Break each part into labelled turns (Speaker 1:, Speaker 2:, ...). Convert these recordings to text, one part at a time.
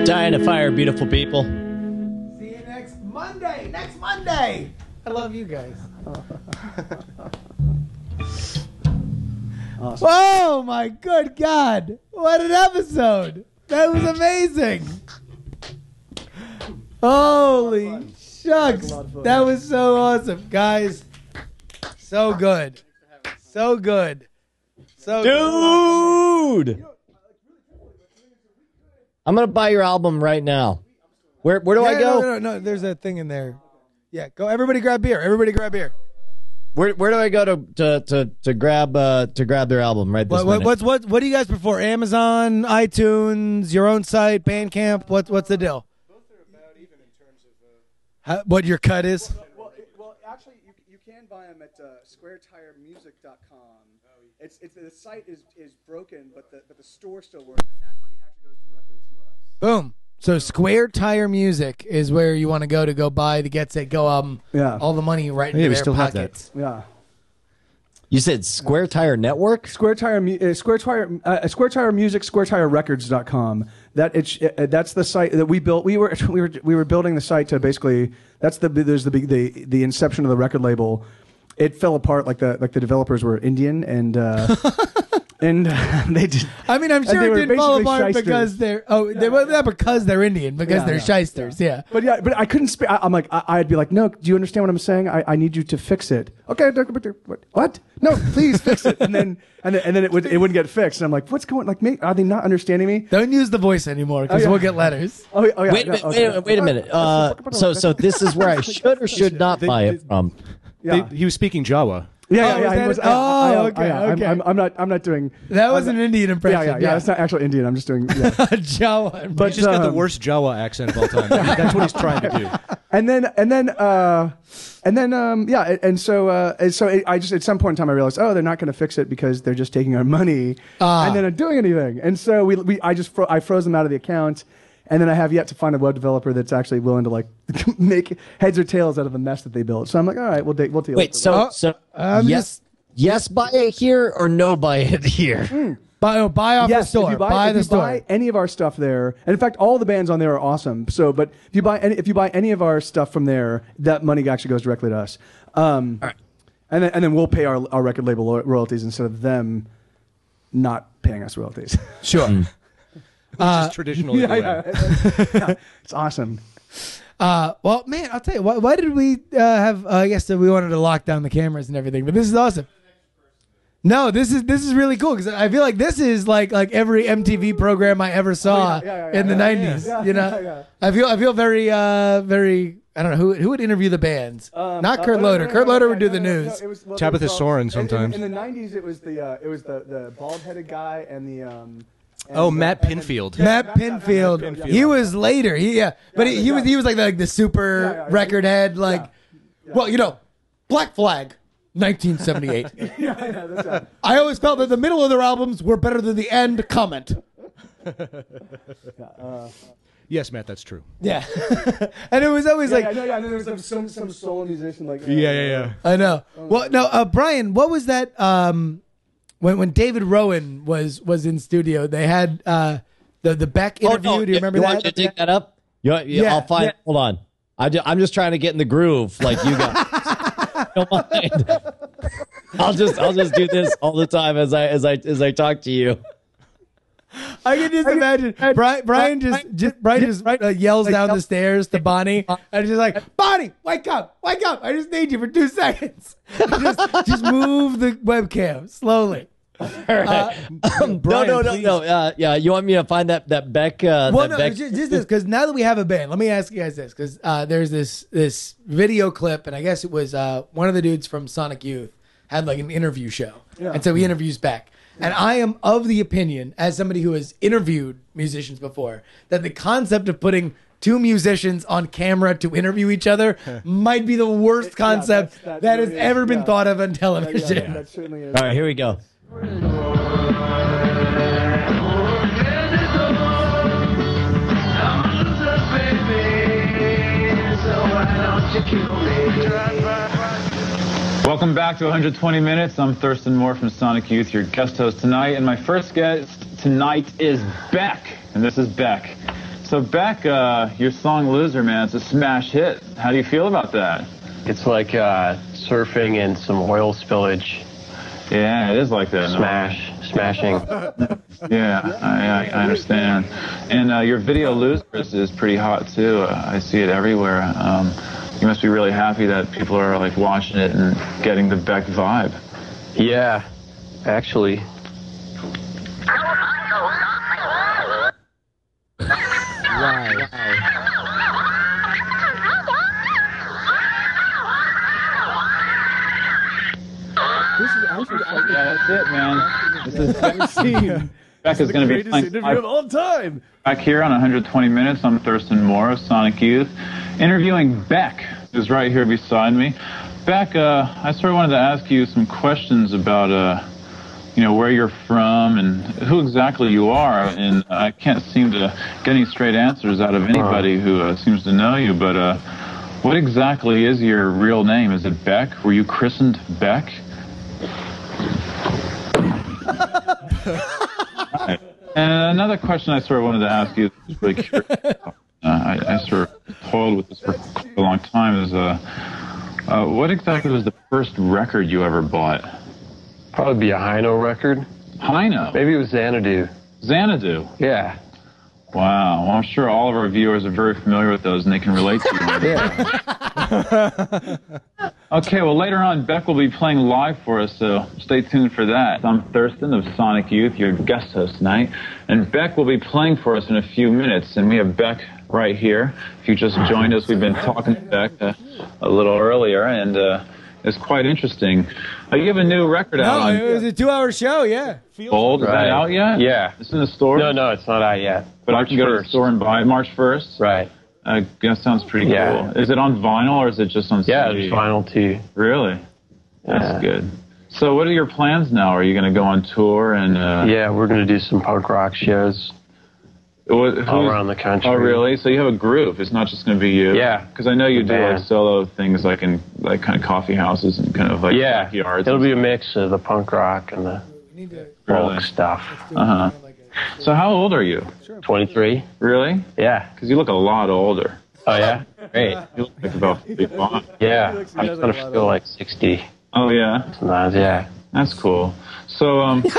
Speaker 1: Dying to fire, beautiful people.
Speaker 2: See you next Monday. Next Monday. I love you guys. Awesome. Oh my good God. What an episode. That was amazing. Holy shucks. That was so awesome. Guys, so good. So good. So
Speaker 1: Dude! I'm going to buy your album right now. Where do I go?
Speaker 2: No, there's a thing in there. Yeah, go. Everybody grab beer. Everybody grab beer.
Speaker 1: Where do I go to grab their album right this minute?
Speaker 2: What do you guys prefer? Amazon, iTunes, your own site, Bandcamp? What's the deal?
Speaker 3: Both are about even in terms of
Speaker 2: what your cut is?
Speaker 3: Well, actually, you can buy them at squaretiremusic.com. It's the site is broken, but the store still works, and that money actually goes directly to us.
Speaker 2: Boom. So Square Tire Music is where you want to go buy the Get Set Go album.
Speaker 3: Yeah.
Speaker 2: All the money right into their pockets.
Speaker 3: Yeah.
Speaker 1: You said Square Tire Network?
Speaker 3: Square Tire Music, squaretiremusic.com. That's the site that we built. We were building the site to basically there's the inception of the record label. It fell apart like the developers were Indian and and they did.
Speaker 2: I mean, I'm sure it didn't fall apart because they're not because they're Indian, because they're shysters. Yeah.
Speaker 3: But I couldn't speak. I'm like I'd be like, no, do you understand what I'm saying? I need you to fix it. Okay. What? No, please fix it. And then it wouldn't get fixed. And I'm like, what's going? Like, are they not understanding me?
Speaker 2: Don't use the voice anymore because we'll get letters.
Speaker 1: Oh yeah. Wait a minute. So this is where I should or should not buy it from.
Speaker 3: Yeah.
Speaker 4: He was speaking Jawa.
Speaker 2: Okay.
Speaker 3: I'm not doing.
Speaker 2: That was an Indian impression.
Speaker 3: Yeah. It's not actual Indian. I'm just doing
Speaker 2: Jawa.
Speaker 4: But he's just got the worst Jawa accent of all time. That's what he's trying to do.
Speaker 3: So I just at some point in time I realized, they're not going to fix it because they're just taking our money and they're not doing anything. And so I froze them out of the account. And then I have yet to find a web developer that's actually willing to like make heads or tails out of the mess that they built. So I'm like, all right, we'll deal with it.
Speaker 1: Wait, yes, buy it here or no buy it here?
Speaker 2: Buy off the store. Buy the store.
Speaker 3: Buy any of our stuff there, and in fact, all the bands on there are awesome. So, but if you buy any of our stuff from there, that money actually goes directly to us. All right. And then we'll pay our record label royalties instead of them not paying us royalties.
Speaker 2: Sure.
Speaker 4: Which is traditionally the way.
Speaker 3: Yeah, it's awesome.
Speaker 2: Well, man, I'll tell you, why did we have? I guess that we wanted to lock down the cameras and everything, but this is awesome. No, this is really cool because I feel like this is like every MTV program I ever saw in the '90s.
Speaker 3: Yeah.
Speaker 2: You know, I feel very very. I don't know who would interview the bands. Not Kurt Loder. Kurt Loder would do the news.
Speaker 4: Tabitha Soren sometimes.
Speaker 3: In the '90s, it was the bald-headed guy and the.
Speaker 4: Matt Pinfield.
Speaker 2: Matt Pinfield. He was later. He was like the super record head. Well, Black Flag, 1978.
Speaker 3: That's right.
Speaker 2: I always felt that the middle of their albums were better than the end. Comment.
Speaker 4: Yes, Matt, that's true.
Speaker 2: Yeah, and it was always
Speaker 3: And then there was some soul musician like.
Speaker 4: Yeah.
Speaker 2: I know. Well, no, Brian, what was that? When David Rowan was in studio, they had the Beck interview. Do you remember that?
Speaker 1: You want me to take that up? I'll find. Yeah. Hold on. I'm just trying to get in the groove, like you guys. Don't mind. I'll just do this all the time as I talk to you.
Speaker 2: I can just imagine Brian just yells down the stairs to Bonnie, and he's just like, Bonnie, wake up! I just need you for 2 seconds. just move the webcam slowly.
Speaker 1: All right. No. Yeah, you want me to find that Beck?
Speaker 2: Just this, because now that we have a band, let me ask you guys this, because there's this video clip, and I guess it was one of the dudes from Sonic Youth had like an interview show, and so he interviews Beck. And I am of the opinion, as somebody who has interviewed musicians before, that the concept of putting two musicians on camera to interview each other might be the worst concept that has ever been thought of on television.
Speaker 3: That certainly is.
Speaker 1: All right, here we go.
Speaker 5: Welcome back to 120 Minutes. I'm Thurston Moore from Sonic Youth, your guest host tonight. And my first guest tonight is Beck. And this is Beck. So Beck, your song "Loser," man, it's a smash hit. How do you feel about that?
Speaker 6: It's like surfing in some oil spillage.
Speaker 5: Yeah, it is like that.
Speaker 6: Smashing.
Speaker 5: Yeah, I understand. And your video "Losers" is pretty hot too. I see it everywhere. You must be really happy that people are like watching it and getting the Beck vibe.
Speaker 6: Yeah, actually.
Speaker 4: Wow.
Speaker 3: This is actually
Speaker 5: Yeah, that's it, man. This is
Speaker 3: scene.
Speaker 5: Beck is going to be
Speaker 3: Greatest
Speaker 5: playing
Speaker 3: interview of all time.
Speaker 5: back here on 120 Minutes. I'm Thurston Moore of Sonic Youth, interviewing Beck, who's right here beside me. Beck, I sort of wanted to ask you some questions about, you know, where you're from and who exactly you are. And I can't seem to get any straight answers out of anybody who seems to know you. But what exactly is your real name? Is it Beck? Were you christened Beck? Right. And another question I sort of wanted to ask you, is really curious. I sort of toiled with this for a long time. Is what exactly was the first record you ever bought?
Speaker 6: Probably be a Hino record.
Speaker 5: Hino?
Speaker 6: Maybe it was Xanadu.
Speaker 5: Xanadu?
Speaker 6: Yeah.
Speaker 5: Wow. Well, I'm sure all of our viewers are very familiar with those and they can relate to you.
Speaker 6: Yeah.
Speaker 5: Okay, well, later on, Beck will be playing live for us, so stay tuned for that. I'm Thurston of Sonic Youth, your guest host tonight, and Beck will be playing for us in a few minutes, and we have Beck right here. If you just joined us, we've been talking to Beck a little earlier, and it's quite interesting. You have a new record out on...
Speaker 2: No, it was a 2-hour show, yeah.
Speaker 5: Bold, is that out yet?
Speaker 6: Yeah.
Speaker 5: It's in the store?
Speaker 6: No, it's not out yet.
Speaker 5: But I can go to the store and buy it March 1st?
Speaker 6: Right.
Speaker 5: That sounds pretty
Speaker 6: Yeah.
Speaker 5: cool. Is it on vinyl or is it just on CD?
Speaker 6: Yeah, it's vinyl too.
Speaker 5: Really? That's good. So what are your plans now? Are you going to go on tour? And
Speaker 6: Yeah, we're going to do some punk rock shows all around the country.
Speaker 5: Oh, really? So you have a group. It's not just going to be you.
Speaker 6: Yeah.
Speaker 5: Because I know you do
Speaker 6: band.
Speaker 5: like solo things like in like kind of coffee houses and kind of like backyards.
Speaker 6: It'll be a mix of the punk rock and the folk stuff.
Speaker 5: Uh-huh. So how old are you?
Speaker 6: 23.
Speaker 5: Really?
Speaker 6: Yeah.
Speaker 5: Because you look a lot older.
Speaker 6: Oh, yeah? Great.
Speaker 5: You look like about 55.
Speaker 6: Yeah. I'm going to feel like 60.
Speaker 5: Oh, yeah?
Speaker 6: Sometimes, yeah.
Speaker 5: That's cool. So, you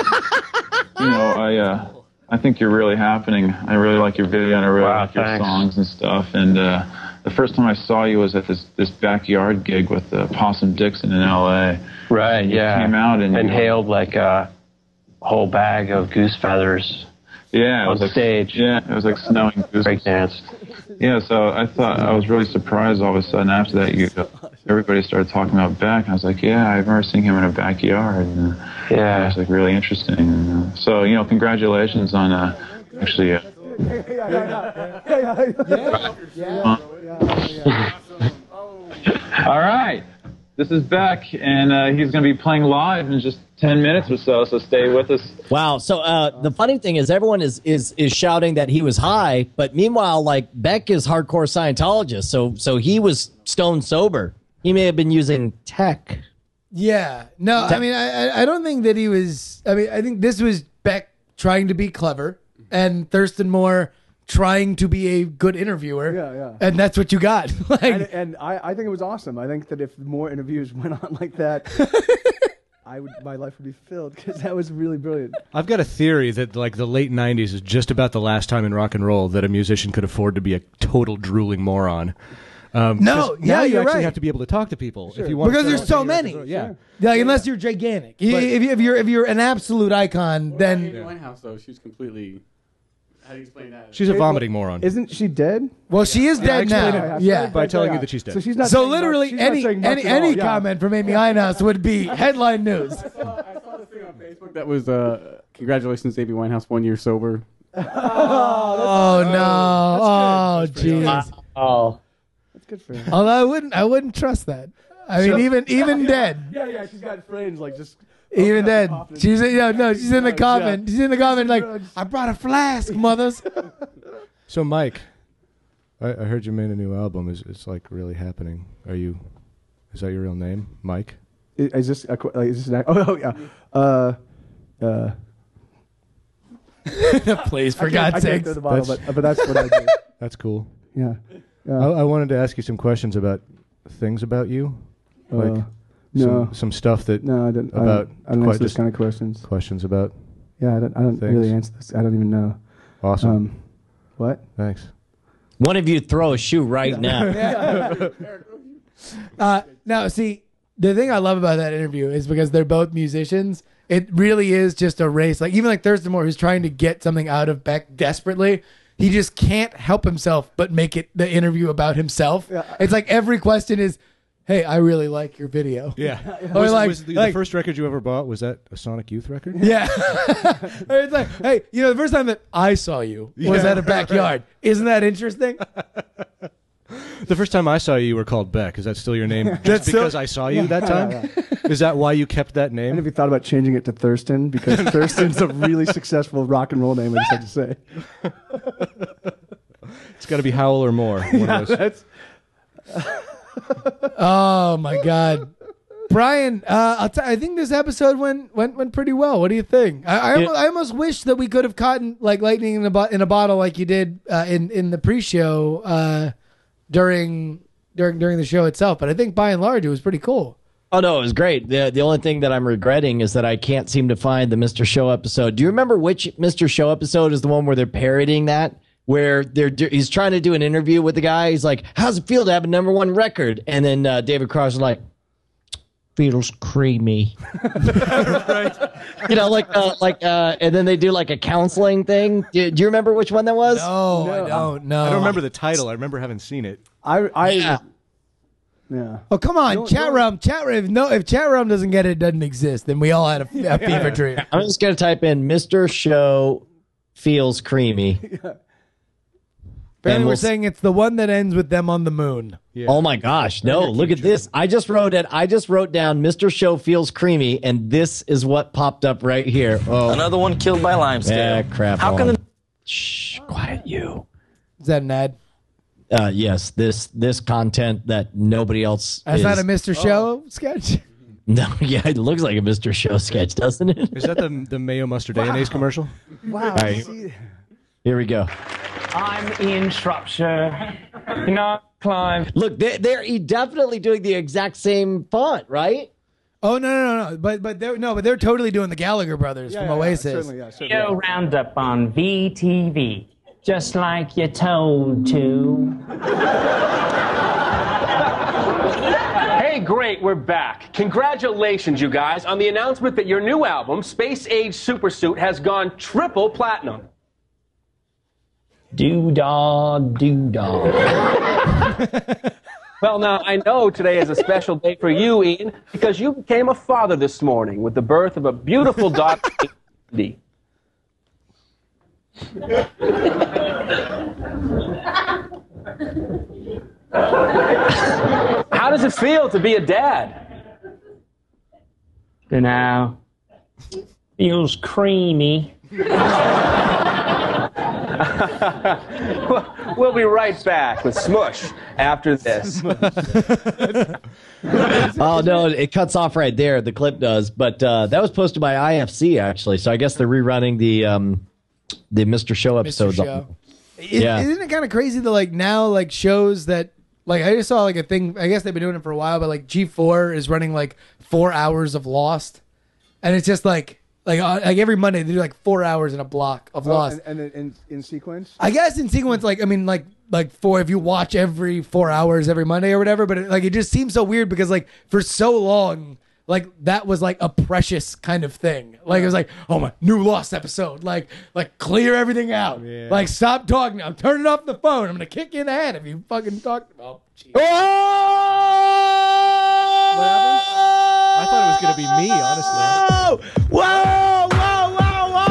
Speaker 5: know, I think you're really happening. I really like your video and I really like your songs and stuff. And the first time I saw you was at this backyard gig with Possum Dixon in L.A.
Speaker 6: Right,
Speaker 5: You came out and
Speaker 6: inhaled like a whole bag of goose feathers.
Speaker 5: Yeah, it
Speaker 6: on
Speaker 5: was like
Speaker 6: stage.
Speaker 5: Yeah, it was like snowing goose.
Speaker 6: Breakdanced.
Speaker 5: Yeah, so I thought I was really surprised all of a sudden after that everybody started talking about Beck. And I was like, yeah, I remember seeing him in a backyard. And,
Speaker 6: yeah,
Speaker 5: it was like really interesting. And, so you know, congratulations on actually. All right. This is Beck, and he's going to be playing live in just 10 minutes or so, so stay with us.
Speaker 1: Wow. So the funny thing is everyone is shouting that he was high, but meanwhile, like, Beck is hardcore Scientologist, so he was stone sober. He may have been using tech.
Speaker 2: Yeah. No, I mean, I don't think that he was... I mean, I think this was Beck trying to be clever, and Thurston Moore trying to be a good interviewer.
Speaker 3: Yeah.
Speaker 2: And that's what you got. Like,
Speaker 3: and I think it was awesome. I think that if more interviews went on like that, my life would be filled, because that was really brilliant.
Speaker 4: I've got a theory that like the late 90s is just about the last time in rock and roll that a musician could afford to be a total drooling moron.
Speaker 2: No,
Speaker 4: now you
Speaker 2: you're
Speaker 4: actually
Speaker 2: right.
Speaker 4: have to be able to talk to people if you
Speaker 2: because
Speaker 4: want. to
Speaker 2: there's so many.
Speaker 4: Yeah.
Speaker 2: Like, unless you're gigantic. If you're an absolute icon, then
Speaker 7: Amy Winehouse, though, she's completely... How do you explain that?
Speaker 4: She's a vomiting moron.
Speaker 3: Isn't she dead?
Speaker 2: well, she is dead now. Yeah.
Speaker 4: By telling you that she's dead.
Speaker 3: So she's not.
Speaker 2: So
Speaker 3: saying
Speaker 2: literally,
Speaker 3: much. She's not saying much at all,
Speaker 2: any
Speaker 3: yeah.
Speaker 2: comment from Amy Winehouse would be headline news.
Speaker 7: I saw this thing on Facebook that was, congratulations, Amy Winehouse, 1 year sober.
Speaker 2: Oh no! Oh jeez.
Speaker 1: Oh.
Speaker 3: That's good for her.
Speaker 2: Although I wouldn't trust that. I mean, even dead.
Speaker 3: Yeah. She's got friends like just.
Speaker 2: Even dead. She's in the coffin. She's in the coffin like, I brought a flask, mothers.
Speaker 4: So Mike, I heard you made a new album. It's like really happening. Is that your real name, Mike?
Speaker 3: Is this an? Oh yeah.
Speaker 2: Please, for
Speaker 3: I
Speaker 2: God's
Speaker 3: can't
Speaker 2: sake.
Speaker 3: throw the bottle, but that's what I do.
Speaker 4: That's cool.
Speaker 3: Yeah.
Speaker 4: I wanted to ask you some questions about things about you, like
Speaker 3: no,
Speaker 4: some stuff that
Speaker 3: no, I don't.
Speaker 4: about
Speaker 3: I don't
Speaker 4: quite
Speaker 3: answer those
Speaker 4: just
Speaker 3: kind of questions.
Speaker 4: questions about.
Speaker 3: Yeah, I don't
Speaker 4: things.
Speaker 3: really answer this. I don't even know.
Speaker 4: Awesome.
Speaker 3: What?
Speaker 4: Thanks.
Speaker 1: One of you throw a shoe right now.
Speaker 2: Now, see, the thing I love about that interview is because they're both musicians. It really is just a race. Like even like Thurston Moore, who's trying to get something out of Beck desperately, he just can't help himself but make it the interview about himself. Yeah. It's like every question is, "Hey, I really like your video."
Speaker 4: Yeah.
Speaker 2: Or
Speaker 4: was the first record you ever bought, was that a Sonic Youth record?
Speaker 2: Yeah. It's like, hey, the first time that I saw you was at a backyard. Isn't that interesting?
Speaker 4: The first time I saw you, you were called Beck. Is that still your name? Just because I saw you that time? Is that why you kept that name?
Speaker 3: And have you thought about changing it to Thurston? Because Thurston's a really successful rock and roll name, I just have to say.
Speaker 4: It's got to be Howell or Moore.
Speaker 2: Oh my God, Brian! I think this episode went pretty well. What do you think? I almost wish that we could have caught like lightning in a bottle like you did in the pre-show during the show itself. But I think by and large it was pretty cool.
Speaker 1: Oh no, it was great. The only thing that I'm regretting is that I can't seem to find the Mr. Show episode. Do you remember which Mr. Show episode is the one where they're parodying that? Where he's trying to do an interview with the guy. He's like, "How's it feel to have a #1 record?" And then David Cross is like, "Feels creamy." Right. And then they do like a counseling thing. Do you remember which one that was?
Speaker 2: No, I don't know.
Speaker 4: I don't remember the title. I remember having seen it.
Speaker 3: Yeah.
Speaker 2: Oh, come on, chat room. If chat room doesn't get it, it doesn't exist. Then we all had a fever dream.
Speaker 1: I'm just gonna type in Mr. Show feels creamy.
Speaker 2: Apparently we're saying it's the one that ends with them on the moon.
Speaker 1: Yeah. Oh my gosh. No, look at this. I just wrote down Mr. Show feels creamy, and this is what popped up right here. Oh.
Speaker 8: Another one killed by limescale.
Speaker 1: Yeah, crap.
Speaker 8: How can
Speaker 1: Shh, quiet you.
Speaker 2: Is that an ad?
Speaker 1: Yes, this content that nobody else
Speaker 2: That's not a Mr. Show sketch?
Speaker 1: No, yeah, it looks like a Mr. Show sketch, doesn't it?
Speaker 4: Is that the Mayo Mustard Mayonnaise commercial?
Speaker 3: Wow.
Speaker 1: All right. Here we go.
Speaker 9: I'm in Shropshire. Climb.
Speaker 1: Look, they're definitely doing the exact same font, right?
Speaker 2: Oh no! But they're totally doing the Gallagher brothers from Oasis.
Speaker 3: Certainly.
Speaker 9: Roundup on VTV, just like you're told to.
Speaker 10: Hey, great, we're back. Congratulations, you guys, on the announcement that your new album, Space Age Supersuit, has gone triple platinum.
Speaker 9: Doo-dah, doo-dah.
Speaker 10: Well, now, I know today is a special day for you, Ian, because you became a father this morning with the birth of a beautiful daughter, Andy. How does it feel to be a dad?
Speaker 9: Dunno. Feels creamy.
Speaker 10: We'll be right back with Smush after this.
Speaker 1: Oh, no, it cuts off right there. The clip does. But that was posted by IFC, actually. So I guess they're rerunning the Mr. Show episodes.
Speaker 2: Mr. Show. Isn't it kind of crazy that now shows that I just saw a thing, I guess they've been doing it for a while, but G4 is running 4 hours of Lost. And it's just like every Monday they do 4 hours in a block of Lost.
Speaker 3: And in sequence?
Speaker 2: I guess in sequence, if you watch every 4 hours every Monday or whatever, but it just seems so weird because for so long, that was a precious kind of thing. It was oh my, new Lost episode. Clear everything out. Yeah. Stop talking. I'm turning off the phone. I'm gonna kick you in the head if you fucking talk. Oh, geez.
Speaker 4: I thought it was gonna be me, honestly.
Speaker 1: Whoa! Whoa! Whoa! Whoa!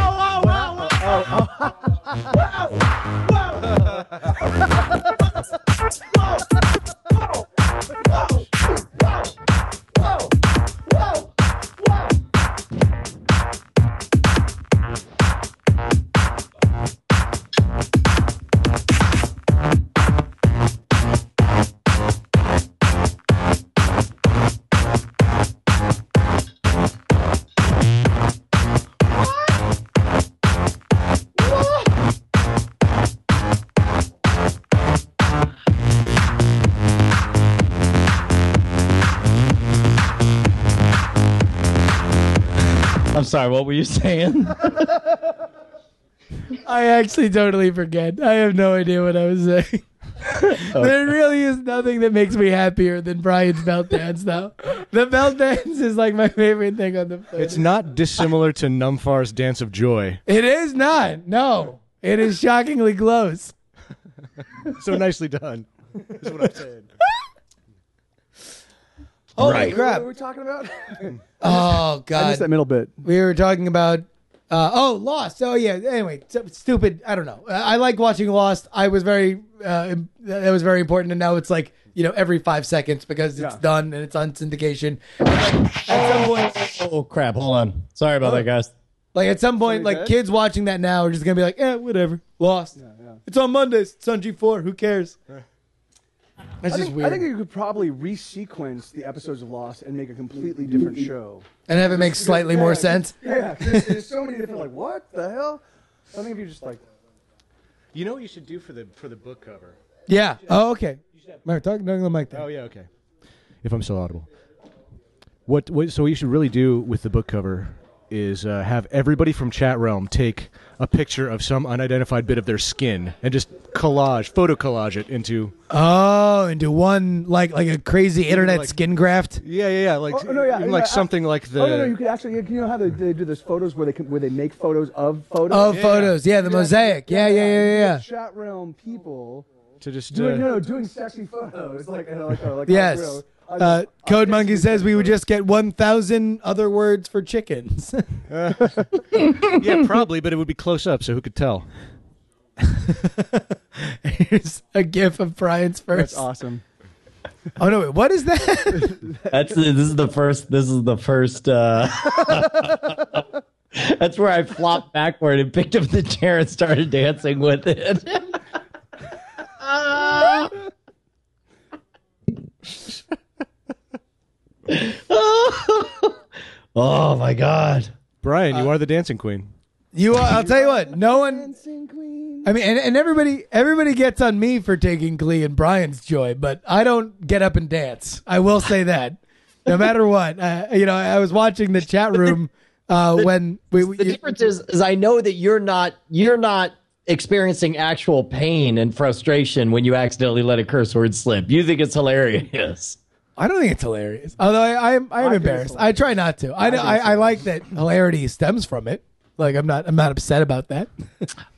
Speaker 1: sorry. What were you saying?
Speaker 2: I actually totally forget. I have no idea what I was saying. There really is nothing that makes me happier than Brian's belt dance, though. The belt dance is like my favorite thing on the planet.
Speaker 4: It's not dissimilar to Numfar's Dance of Joy.
Speaker 2: It is not. No. It is shockingly close.
Speaker 4: So nicely done. That's what I'm saying.
Speaker 2: Holy
Speaker 1: Right.
Speaker 2: crap.
Speaker 3: What were we talking about?
Speaker 2: Oh,
Speaker 3: I
Speaker 2: God.
Speaker 3: missed that middle bit.
Speaker 2: We were talking about Lost. Oh yeah. Anyway, stupid. I don't know. I like watching Lost. I was very that was very important, and now it's like every 5 seconds because it's done and it's on syndication. At some point,
Speaker 1: Oh crap! Hold on. Sorry about that, guys.
Speaker 2: like at some point,
Speaker 3: Sorry,
Speaker 2: like
Speaker 3: Dad?
Speaker 2: kids watching that now are just gonna be like, whatever. Lost. It's on Mondays. It's on G4. Who cares? That's just weird.
Speaker 3: I think you could probably resequence the episodes of Lost and make a completely different show.
Speaker 2: And have it make slightly more sense.
Speaker 3: Yeah, there's so many different, like, what the hell? I think if you just, like...
Speaker 4: You know what you should do for the book cover?
Speaker 2: Yeah. Oh, okay. Mark, talk to the mic there.
Speaker 4: Oh yeah, okay. If I'm still audible. So what you should really do with the book cover is have everybody from Chat Realm take a picture of some unidentified bit of their skin and just photo collage it into...
Speaker 2: Oh, into one like a crazy internet
Speaker 4: like-
Speaker 2: skin graft.
Speaker 4: Yeah, like even like something like the...
Speaker 3: Oh, no, you could actually... You know how they do those photos where they make photos of photos?
Speaker 2: Of photos, yeah, the mosaic. Yeah.
Speaker 3: Chat Realm people...
Speaker 4: to just...
Speaker 3: doing sexy photos.
Speaker 2: Yes. Code Monkey says we would just get 1,000 other words for chickens.
Speaker 4: Yeah, probably, but it would be close up, so who could tell?
Speaker 2: Here's a gif of Brian's first.
Speaker 3: That's awesome.
Speaker 2: Oh no! Wait, what is that?
Speaker 1: This is the first. That's where I flopped backward and picked up the chair and started dancing with it. Oh my God,
Speaker 4: Brian, you are the dancing queen.
Speaker 2: You are. I'll tell you what. No one. I mean, and everybody gets on me for taking glee in Brian's joy, but I don't get up and dance. I will say that, no matter what. I was watching the chat room when
Speaker 1: the difference is I know that you're not experiencing actual pain and frustration when you accidentally let a curse word slip. You think it's hilarious.
Speaker 2: I don't think it's hilarious. Although I am embarrassed. I try not to. I like that hilarity stems from it. Like I'm not upset about that.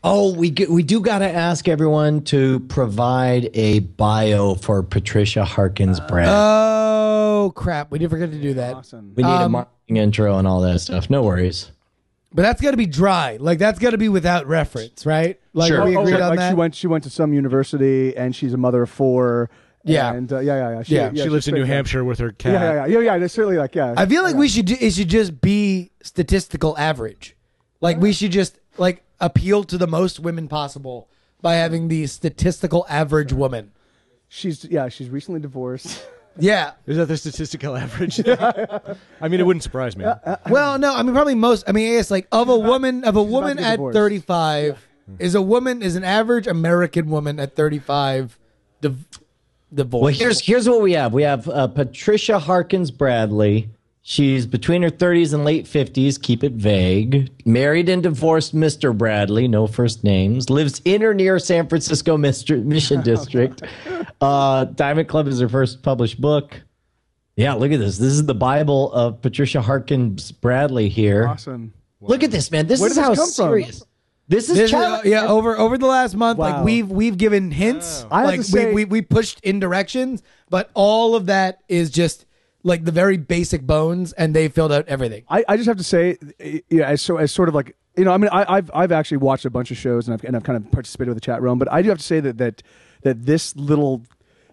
Speaker 1: Oh, we do got to ask everyone to provide a bio for Patricia Harkins Brad.
Speaker 2: Oh crap! We did forget to do that.
Speaker 3: Awesome.
Speaker 1: We need a marketing intro and all that stuff. No worries.
Speaker 2: But that's got to be dry. Like that's got to be without reference, right? Like
Speaker 1: Sure.
Speaker 2: we agreed on that.
Speaker 3: She went to some university and she's a mother of 4.
Speaker 2: Yeah.
Speaker 3: And
Speaker 4: She lives in New Hampshire with her cat.
Speaker 3: Yeah. That's certainly like
Speaker 2: I feel like it should just be statistical average. Like we should just like appeal to the most women possible by having the statistical average woman.
Speaker 3: She's recently divorced.
Speaker 2: Yeah.
Speaker 4: Is that the statistical average? I mean, it wouldn't surprise me.
Speaker 2: Well, no, I mean probably most. I mean, I guess like of a woman at
Speaker 3: divorced.
Speaker 2: 35 is an average American woman at 35 divorced.
Speaker 1: Well, here's what we have. We have Patricia Harkins Bradley. She's between her 30s and late 50s. Keep it vague. Married and divorced Mr. Bradley. No first names. Lives in or near San Francisco Mission District. Diamond Club is her first published book. Yeah, look at this. This is the Bible of Patricia Harkins Bradley here.
Speaker 3: Awesome.
Speaker 1: Look at this, man. This
Speaker 3: Where
Speaker 1: is
Speaker 3: did
Speaker 1: how
Speaker 3: this come from?
Speaker 1: serious. This is
Speaker 2: over the last month,
Speaker 3: Wow.
Speaker 2: like we've given hints.
Speaker 3: I have
Speaker 2: Like
Speaker 3: to say-
Speaker 2: we pushed in directions, but all of that is just like the very basic bones, and they filled out everything.
Speaker 3: I just have to say, as sort of like I mean, I've actually watched a bunch of shows and I've kind of participated with the chat realm, but I do have to say that this little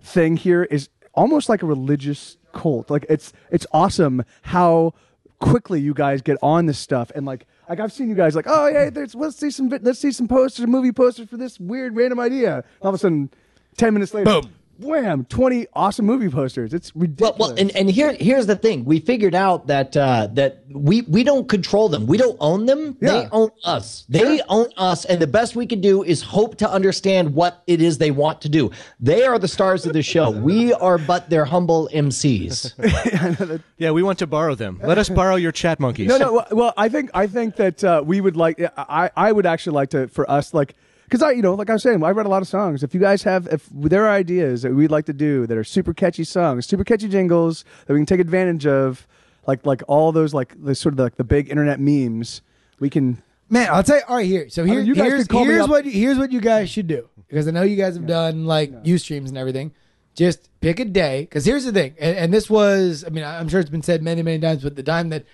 Speaker 3: thing here is almost like a religious cult. Like it's awesome how quickly you guys get on this stuff, and like I've seen you guys like, oh yeah, let's see some posters, movie posters for this weird random idea. All of a sudden, 10 minutes later,
Speaker 2: Boom.
Speaker 3: wham, 20 awesome movie posters. It's ridiculous.
Speaker 1: Well, and here's the thing. We figured out that that we don't control them. We don't own them.
Speaker 3: Yeah.
Speaker 1: They own us. They own us. And the best we can do is hope to understand what it is they want to do. They are the stars of the show. We are but their humble MCs.
Speaker 4: Yeah, we want to borrow them. Let us borrow your chat monkeys.
Speaker 3: No. Well, I think that we would like. I would actually like to, for us, like, because like I was saying, I read a lot of songs. If you guys if there are ideas that we'd like to do that are super catchy songs, super catchy jingles that we can take advantage of, like all those the sort of the big internet memes, we can.
Speaker 2: Man, I'll tell you. All right, here. So here's what you guys should do, because I know you guys have done Ustreams and everything. Just pick a day, because here's the thing, and this was, I mean, I'm sure it's been said many, many times, but the time that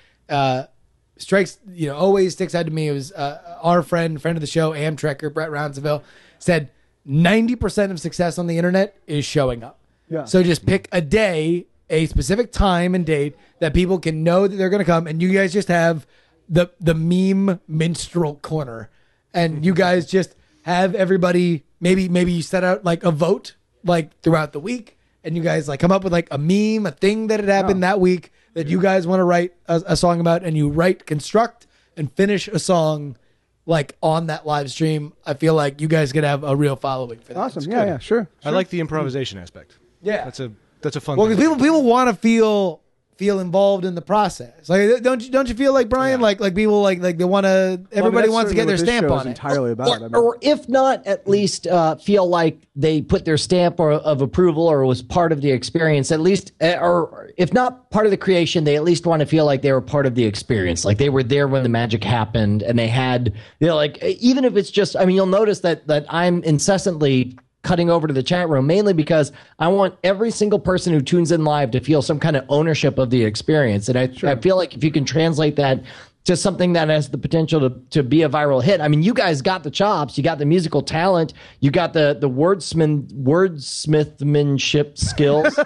Speaker 2: strikes, always sticks out to me. It was our friend of the show, Amtrekker, Brett Rounseville, said 90% of success on the internet is showing up.
Speaker 3: Yeah.
Speaker 2: So just pick a day, a specific time and date that people can know that they're going to come, and you guys just have the meme minstrel corner, and you guys just have everybody, maybe you set out a vote throughout the week, and you guys come up with a meme, a thing that had happened that week that you guys want to write a song about, and you construct and finish a song on that live stream. I feel like you guys could have a real following for that.
Speaker 3: Awesome. Yeah, sure.
Speaker 4: I like the improvisation aspect.
Speaker 2: Yeah.
Speaker 4: That's a fun
Speaker 2: Well,
Speaker 4: thing.
Speaker 2: because people want to feel involved in the process. Don't you feel like, Brian, like people they want to, everybody wants to get their stamp on it.
Speaker 3: Entirely about
Speaker 1: Or if not, at least feel like they put their stamp of approval or was part of the experience, at least, or if not part of the creation, they at least want to feel like they were part of the experience. Like they were there when the magic happened, and they had, even if it's just, I mean, you'll notice that I'm incessantly cutting over to the chat room, mainly because I want every single person who tunes in live to feel some kind of ownership of the experience. And I feel like if you can translate that to something that has the potential to be a viral hit. I mean, you guys got the chops, you got the musical talent, you got the wordsmithmanship skills.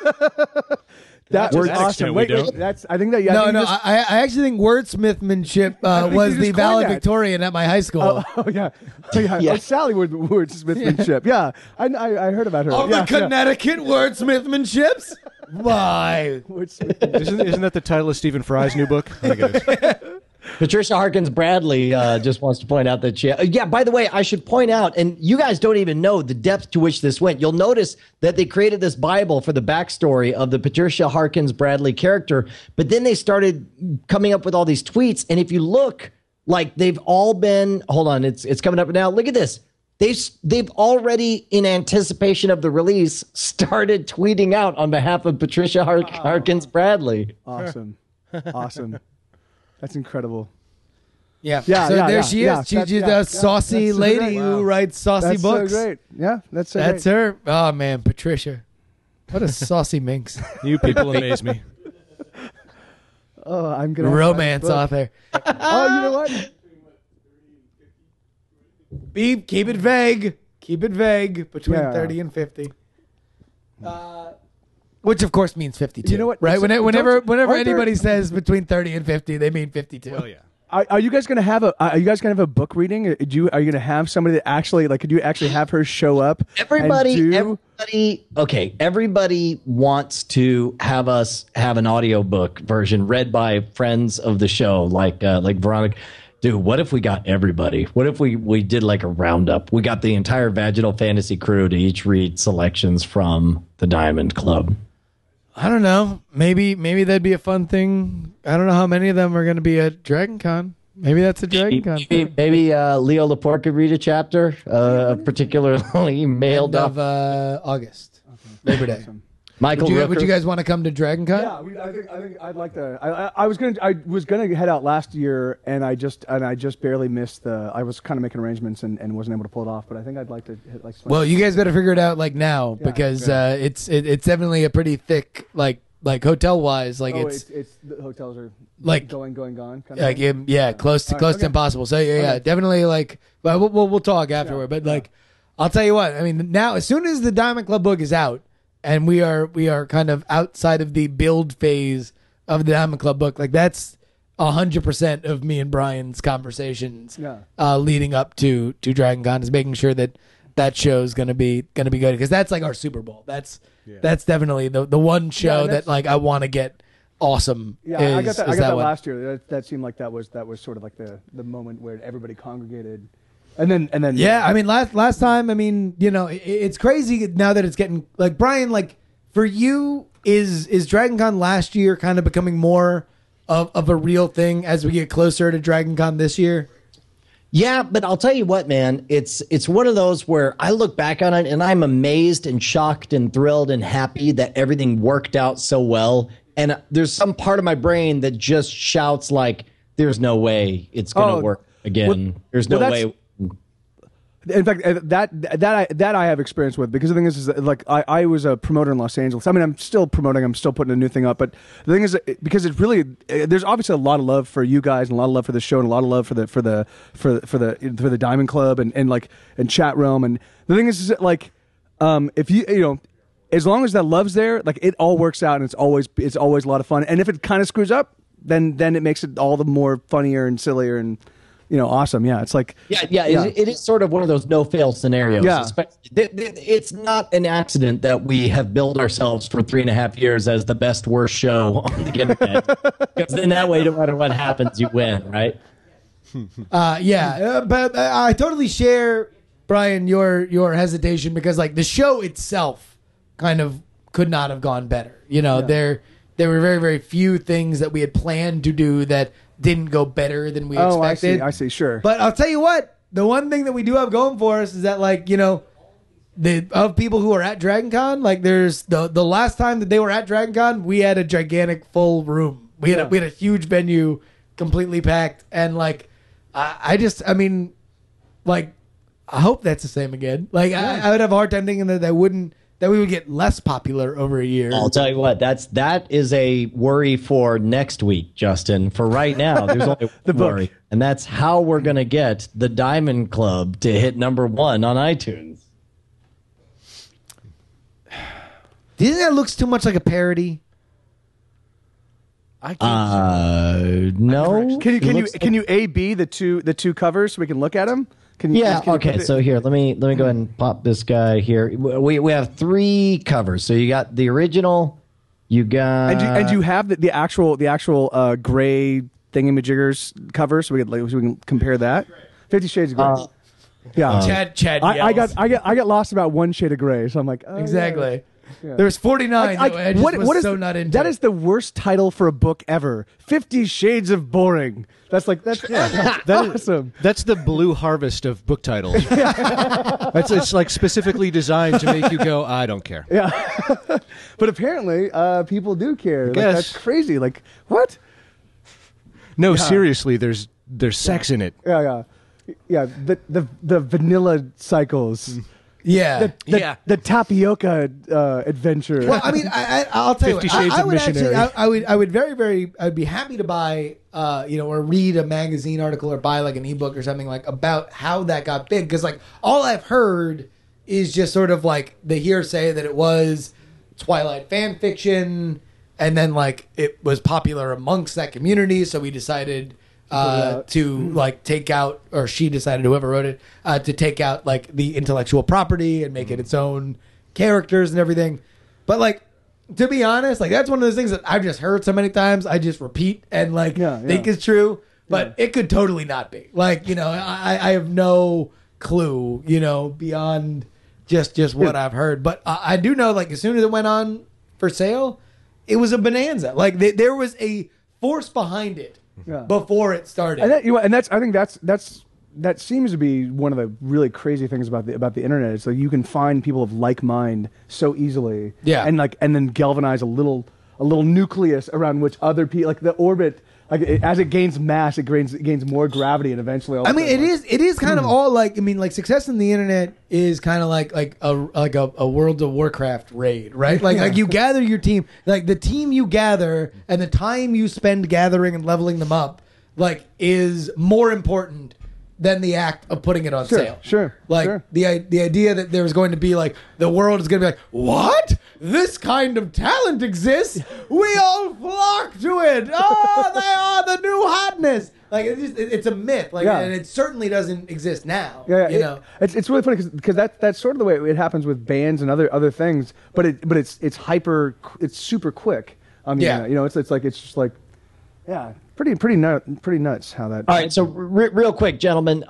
Speaker 3: That was awesome. Wait, that's. I think that. Yeah,
Speaker 2: I actually think wordsmithmanship was the valedictorian at my high school.
Speaker 3: Oh yeah. Oh, Sally wordsmithmanship. Yeah, I heard about her.
Speaker 2: The Connecticut wordsmithmanships. Why?
Speaker 4: Isn't that the title of Stephen Fry's new book? I think it is.
Speaker 1: Patricia Harkins Bradley just wants to point out that by the way, I should point out, and you guys don't even know the depth to which this went. You'll notice that they created this Bible for the backstory of the Patricia Harkins Bradley character, but then they started coming up with all these tweets. And if you look, they've all been, hold on, it's coming up now. Look at this. They've already, in anticipation of the release, started tweeting out on behalf of Patricia Harkins Bradley.
Speaker 3: Awesome. That's incredible.
Speaker 2: Yeah. So there she is. She's a saucy lady who writes saucy books.
Speaker 3: So great. Yeah, that's
Speaker 2: her. Oh man, Patricia. What a saucy minx.
Speaker 4: You people amaze me.
Speaker 3: Oh, I'm gonna
Speaker 2: romance author.
Speaker 3: Oh, you know what?
Speaker 2: Keep it vague. Keep it vague. Between 30 and 50. Which of course means 52.
Speaker 3: You know what?
Speaker 2: Right? Whenever anybody says between 30 and 50, they mean 52.
Speaker 4: Well, yeah.
Speaker 3: Are you guys gonna have a book reading? Are you gonna have somebody that actually could you actually have her show up?
Speaker 1: Everybody wants to have us have an audiobook version read by friends of the show, like Veronica. Dude, what if we got everybody? What if we did a roundup? We got the entire Vaginal Fantasy crew to each read selections from the Diamond Club.
Speaker 2: I don't know. Maybe that'd be a fun thing. I don't know how many of them are going to be at Dragon Con. Maybe that's a Dragon Con.
Speaker 1: Maybe Leo Laporte could read a chapter, particularly mailed up.
Speaker 2: August. Labor Day.
Speaker 3: Awesome.
Speaker 1: Michael,
Speaker 2: would you guys want to come to Dragon Con?
Speaker 3: Yeah, I think I'd like to. I was gonna head out last year, and I just barely missed the. I was kind of making arrangements and wasn't able to pull it off. But I think I'd like to hit
Speaker 2: Well, you guys better figure it out now because it's definitely a pretty thick hotel wise.
Speaker 3: It's the hotels are going gone. Kind of
Speaker 2: close to impossible. So definitely But we'll talk afterward. But I'll tell you what. I mean, now as soon as the Diamond Club book is out. And we are kind of outside of the build phase of the Diamond Club book. That's 100% of me and Brian's conversations leading up to Dragon Con is making sure that that show's gonna be good because that's like our Super Bowl. That's definitely the one show that like I want to get awesome.
Speaker 3: Yeah, I got that last year. That seemed like that was sort of like the moment where everybody congregated. And then
Speaker 2: yeah, I mean last time, I mean, you know, it's crazy now that it's getting like Brian, like for you, is Dragon Con last year kind of becoming more of a real thing as we get closer to Dragon Con this year?
Speaker 1: Yeah, but I'll tell you what, man, it's one of those where I look back on it and I'm amazed and shocked and thrilled and happy that everything worked out so well. And there's some part of my brain that just shouts like, there's no way it's going to work again. There's no way.
Speaker 3: In fact, that I have experience with, because the thing is that, like I was a promoter in Los Angeles. I mean, I'm still promoting. I'm still putting a new thing up. But the thing is, because it's really there's obviously a lot of love for you guys and a lot of love for the show and a lot of love for the Diamond Club and chat realm. And the thing is that, like if you know, as long as that love's there, like it all works out and it's always a lot of fun. And if it kind of screws up, then it makes it all the more funnier and sillier and, you know, awesome. Yeah, it's like
Speaker 1: it is sort of one of those no-fail scenarios.
Speaker 3: Yeah.
Speaker 1: It's not an accident that we have billed ourselves for 3.5 years as the best worst show on the internet. Because then that way, no matter what happens, you win, right?
Speaker 2: But I totally share, Brian, your hesitation, because like the show itself kind of could not have gone better. You know, there were very, very few things that we had planned to do that didn't go better than we expected.
Speaker 3: I see, sure.
Speaker 2: But I'll tell you what, the one thing that we do have going for us is that, like, you know, of people who are at Dragon Con, like there's the last time that they were at Dragon Con, we had a gigantic full room. We had a huge venue completely packed, and like I mean, like I hope that's the same again. Like I would have a hard time thinking that we would get less popular over a year.
Speaker 1: I'll tell you what, that is a worry for next week, Justin. For right now, there's only one worry, and that's how we're going to get the Diamond Club to hit '1 on iTunes.
Speaker 2: Do you think that looks too much like a parody?
Speaker 1: I can't. No.
Speaker 3: Can you A/B the two covers so we can look at them?
Speaker 1: Okay. So here, let me go ahead and pop this guy here. We have 3 covers. So you got the original, you got,
Speaker 3: and you have the actual gray thingamajiggers cover, so we can compare that. 50 Shades of Grey. Yeah.
Speaker 2: Chad.
Speaker 3: I got lost about 1 shade of gray, so I'm like,
Speaker 2: exactly.
Speaker 3: Yeah.
Speaker 2: There's 49. Not into.
Speaker 3: That is the worst title for a book ever. 50 Shades of Boring. That's awesome.
Speaker 4: That's the Blue Harvest of book titles. It's like specifically designed to make you go, I don't care.
Speaker 3: Yeah. But apparently, people do care. Like, that's crazy. Like, what?
Speaker 4: No, seriously, there's sex in it.
Speaker 3: Yeah. The vanilla cycles. The tapioca adventure.
Speaker 2: Well, I mean, I'll tell you what,
Speaker 4: 50 Shades of Missionary.
Speaker 2: I would I'd be happy to buy, or read a magazine article or buy like an ebook or something like about how that got big. Because like all I've heard is just sort of like the hearsay that it was Twilight fan fiction, and then like it was popular amongst that community, so we decided to like take out, or she decided, whoever wrote it, to take out like the intellectual property and make it its own characters and everything. But like, to be honest, like that's one of those things that I've just heard so many times, I just repeat and like think is true, but it could totally not be. Like, you know, I have no clue, you know, beyond just what I've heard. But I do know, like, as soon as it went on for sale, it was a bonanza. Like there was a force behind it. Before it started,
Speaker 3: I think that seems to be one of the really crazy things about the internet. It's like you can find people of like mind so easily, and then galvanize a little nucleus around which other people, like the orbit, like as it gains mass, it gains more gravity, and eventually.
Speaker 2: It is kind of all like, I mean, like success in the internet is kind of like a World of Warcraft raid, right? Like you gather your team, like the team you gather and the time you spend gathering and leveling them up, like is more important than the act of putting it on sale. The idea that there's going to be like the world is going to be like, what? This kind of talent exists. We all flock to it. Oh, they are the new hotness. Like it's a myth. Like, and it certainly doesn't exist now.
Speaker 3: Yeah,
Speaker 2: you know.
Speaker 3: It's really funny because that's sort of the way it happens with bands and other things. But it's hyper. It's super quick. I mean, you know, it's just like, yeah, pretty nuts how that.
Speaker 1: All right, so real quick, gentlemen,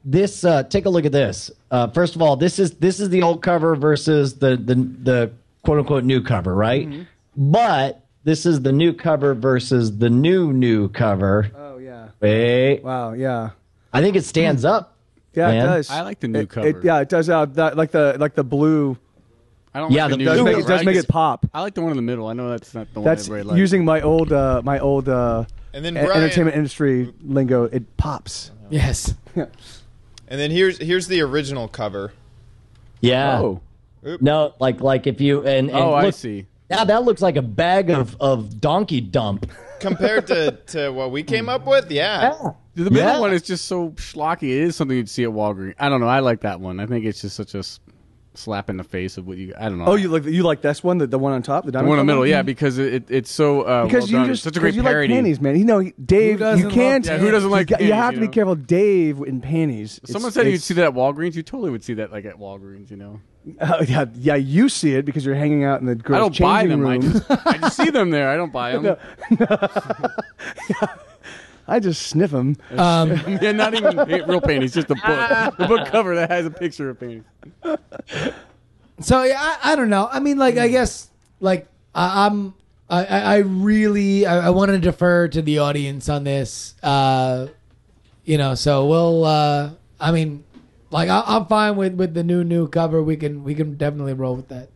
Speaker 1: this take a look at this. First of all, this is the old cover versus the quote unquote new cover, right? Mm-hmm. But this is the new cover versus the new cover.
Speaker 3: Oh yeah.
Speaker 1: Wait.
Speaker 3: Wow. Yeah.
Speaker 1: I think it stands up.
Speaker 3: Yeah,
Speaker 1: man.
Speaker 3: it does.
Speaker 7: I like the new cover.
Speaker 3: It does. Like the blue.
Speaker 7: I don't like the new cover.
Speaker 3: It does make it pop.
Speaker 7: I like the one in the middle. I know that's not the one everybody likes.
Speaker 3: Using my old
Speaker 8: and then Brian,
Speaker 3: entertainment industry lingo. It pops.
Speaker 2: Yes.
Speaker 3: Yeah.
Speaker 8: And then here's the original cover.
Speaker 1: Yeah.
Speaker 7: Oh.
Speaker 1: No, like if you and
Speaker 7: look,
Speaker 1: I
Speaker 7: see.
Speaker 1: Yeah, that looks like a bag of donkey dump
Speaker 8: compared to what we came up with. Yeah.
Speaker 7: The middle one is just so schlocky. It is something you'd see at Walgreens. I don't know. I like that one. I think it's just such a slap in the face of what you. I don't know.
Speaker 3: Oh, you like this one, the one on top, the
Speaker 7: one in the middle, yeah, because it's so
Speaker 3: because
Speaker 7: well
Speaker 3: you
Speaker 7: done. Such a great parody.
Speaker 3: Like panties, man. You know, Dave, you can't.
Speaker 7: Who doesn't like?
Speaker 3: You
Speaker 7: panties,
Speaker 3: have to be careful, Dave, in panties.
Speaker 7: Someone said you'd see that at Walgreens. You totally would see that like at Walgreens. You know.
Speaker 3: Yeah, you see it because you're hanging out in the girls' changing room.
Speaker 7: I just see them there. I don't buy them.
Speaker 3: I just sniff them.
Speaker 7: Yeah, not even real panties, just the book. The book cover that has a picture of panties.
Speaker 2: So yeah, I don't know. I mean, like, I guess, like, I really want to defer to the audience on this. You know, so we'll. I mean, like, I'm fine with the new cover. We can definitely roll with that.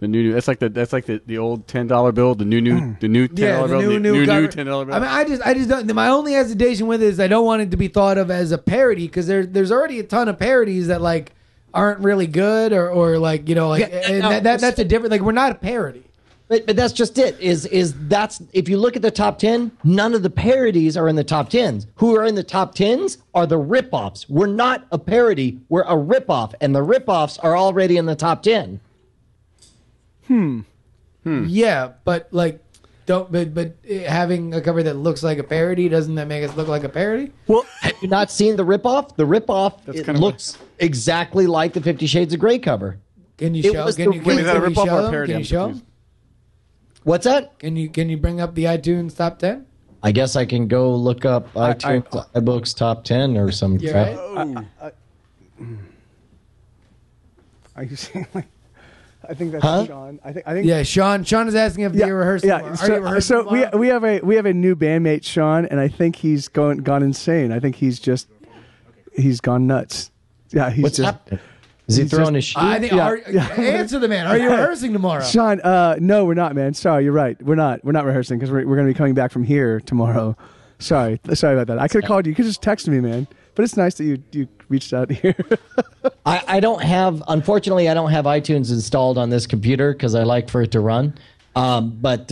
Speaker 7: The new that's like the old $10 bill. The new $10 bill. The new $10 bill.
Speaker 2: I mean, I just don't. My only hesitation with it is I don't want it to be thought of as a parody because there's already a ton of parodies that like aren't really good or like, you know, like that's a different, like, we're not a parody.
Speaker 1: But that's just it. That's if you look at the top 10, none of the parodies are in the top 10s. Who are in the top 10s are the ripoffs. We're not a parody. We're a ripoff, and the ripoffs are already in the top 10.
Speaker 2: Yeah, but like, but having a cover that looks like a parody, doesn't that make us look like a parody?
Speaker 1: Well, have you not seen the ripoff? The ripoff looks exactly like the 50 Shades of Grey cover.
Speaker 2: Can you show? Can you show?
Speaker 1: What's that?
Speaker 2: Can you bring up the iTunes top 10?
Speaker 1: I guess I can go look up iTunes iBooks top 10 or some crap.
Speaker 3: Are you saying like? I think that's Sean. I think.
Speaker 2: Yeah, Sean is asking if you're rehearsing. Yeah,
Speaker 3: are you rehearsing tomorrow? we have a new bandmate, Sean, and I think he's gone insane. I think he's gone nuts. Yeah, he's
Speaker 1: What's happening? Is he throwing his shoe?
Speaker 2: I think. Answer the man. Are you rehearsing tomorrow,
Speaker 3: Sean? No, we're not, man. Sorry, you're right. We're not rehearsing because we're going to be coming back from here tomorrow. Sorry about that. I could have called you. You could just text me, man. But it's nice that you reached out here.
Speaker 1: Unfortunately, I don't have iTunes installed on this computer because I like for it to run. But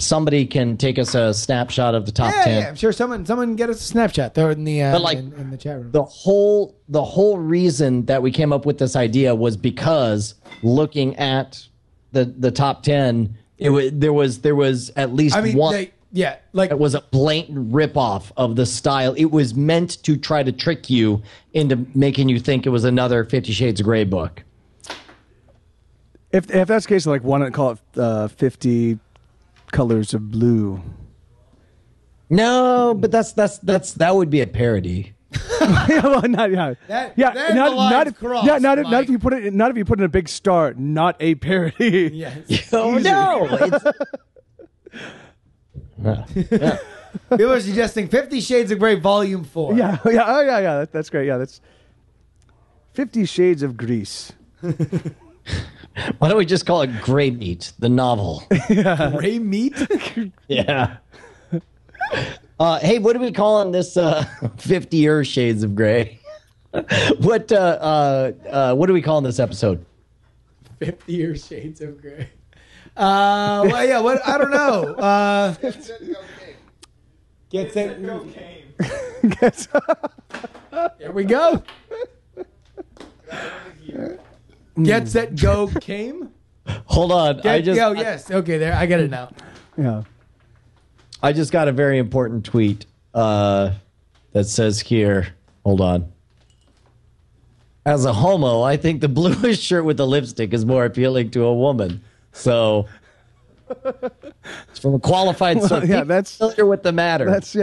Speaker 1: somebody can take us a snapshot of the top 10.
Speaker 2: Yeah, I'm sure someone get us a snapshot there in the in the chat room.
Speaker 1: The whole reason that we came up with this idea was because looking at the top 10, there was at least one. It was a blatant ripoff of the style. It was meant to try to trick you into making you think it was another 50 Shades of Grey book.
Speaker 3: If that's the case, like, why not call it 50 Colors of Blue?
Speaker 1: No, but that would be a parody.
Speaker 3: Not if you put it in a big star, not a parody.
Speaker 2: Yes.
Speaker 1: Oh no.
Speaker 2: People are suggesting 50 Shades of Grey Volume 4.
Speaker 3: Yeah. That's great. Yeah, that's 50 Shades of Grease.
Speaker 1: Why don't we just call it Grey Meat, the novel?
Speaker 2: Grey Meat?
Speaker 1: Yeah. Hey, what are we calling this 50 Shades of Grey? What are we calling this episode?
Speaker 2: 50 Shades of Grey. Well, yeah, what? I don't know. Get set, go, came. Here we go. Get set, go, came.
Speaker 1: Hold on.
Speaker 2: Yes. Okay, there. I get it now.
Speaker 3: Yeah.
Speaker 1: I just got a very important tweet that says here, hold on. As a homo, I think the bluish shirt with the lipstick is more appealing to a woman. So it's from a qualified source.
Speaker 3: Yeah, that's
Speaker 1: familiar with the matter.
Speaker 3: That's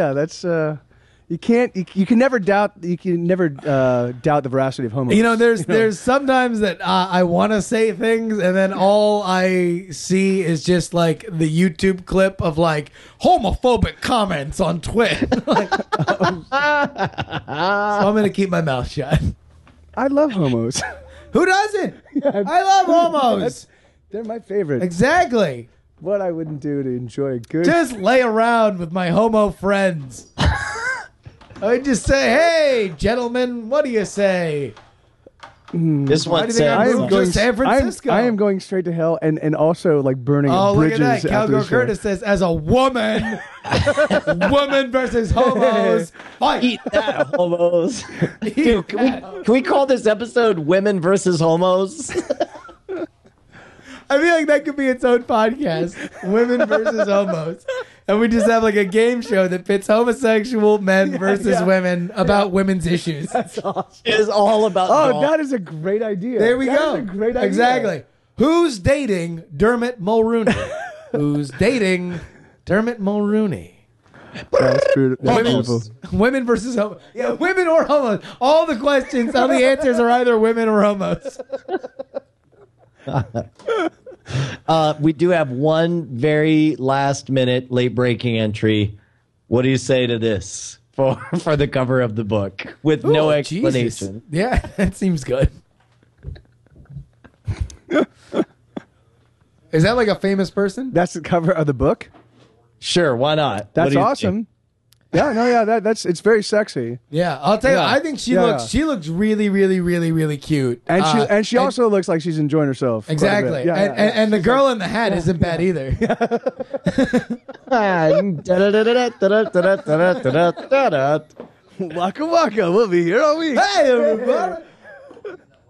Speaker 3: you can never doubt doubt the veracity of homo.
Speaker 2: You know, there's sometimes that I want to say things, and then all I see is just like the YouTube clip of like homophobic comments on Twitter. So I'm gonna keep my mouth shut.
Speaker 3: I love homos.
Speaker 2: Who doesn't? I love homos.
Speaker 3: They're my favorite.
Speaker 2: Exactly.
Speaker 3: What I wouldn't do to enjoy a good.
Speaker 2: Just lay around with my homo friends. I would just say, "Hey, gentlemen, what do you say?"
Speaker 1: This
Speaker 2: Why
Speaker 1: one
Speaker 2: do you think I
Speaker 1: says,
Speaker 2: moved to San Francisco?
Speaker 3: I am going straight to hell, and also like burning
Speaker 2: Look
Speaker 3: bridges.
Speaker 2: at that.
Speaker 3: after the
Speaker 2: Cowgirl
Speaker 3: show.
Speaker 2: Curtis says, as a woman, woman versus homos, fight.
Speaker 1: eat that, homos. Dude, can we call this episode Women versus Homos?
Speaker 2: I feel like that could be its own podcast, women versus homos. And we just have like a game show that pits homosexual men versus women about women's issues.
Speaker 3: That's awesome.
Speaker 1: It is all about
Speaker 3: that is a great idea.
Speaker 2: There we go.
Speaker 3: That is a great idea.
Speaker 2: Exactly. Who's dating Dermot Mulrooney? Who's dating Dermot Mulrooney?
Speaker 3: That's beautiful.
Speaker 2: Women versus homos. Yeah, women or homos. All the questions, all the answers are either women or homos.
Speaker 1: We do have one very last minute late breaking entry. What do you say to this for the cover of the book with no explanation?
Speaker 2: Jesus. Yeah, that seems good. Is that like a famous person?
Speaker 3: That's the cover of the book.
Speaker 1: Sure, why not?
Speaker 3: That's awesome. Yeah, no, yeah, that's it's very sexy.
Speaker 2: Yeah, I'll tell you. I think she looks really, really, really, really cute.
Speaker 3: And she also looks like she's enjoying herself.
Speaker 2: Exactly.
Speaker 3: Yeah,
Speaker 2: and the girl in the hat isn't bad either.
Speaker 3: Waka waka, we'll be here all week.
Speaker 2: Hey, everybody.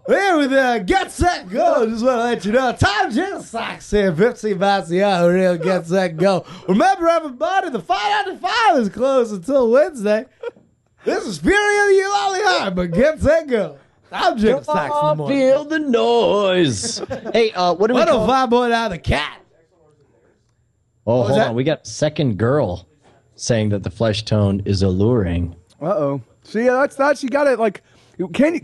Speaker 2: Here with Get Set Go. Just want to let you know, Tom Jinsak's here, 50 bucks the hour, real Get Set Go. Remember, everybody, the Fight After 5 is closed until Wednesday. This is Fury of the Lolly Hard, but Get Set Go. Tom Jinsak's in the morning.
Speaker 1: Feel the noise. Hey, what do we call?
Speaker 2: 105 out the cat.
Speaker 1: Oh, hold on. We got second girl saying that the flesh tone is alluring.
Speaker 3: Uh-oh. See, that's you got it like. Can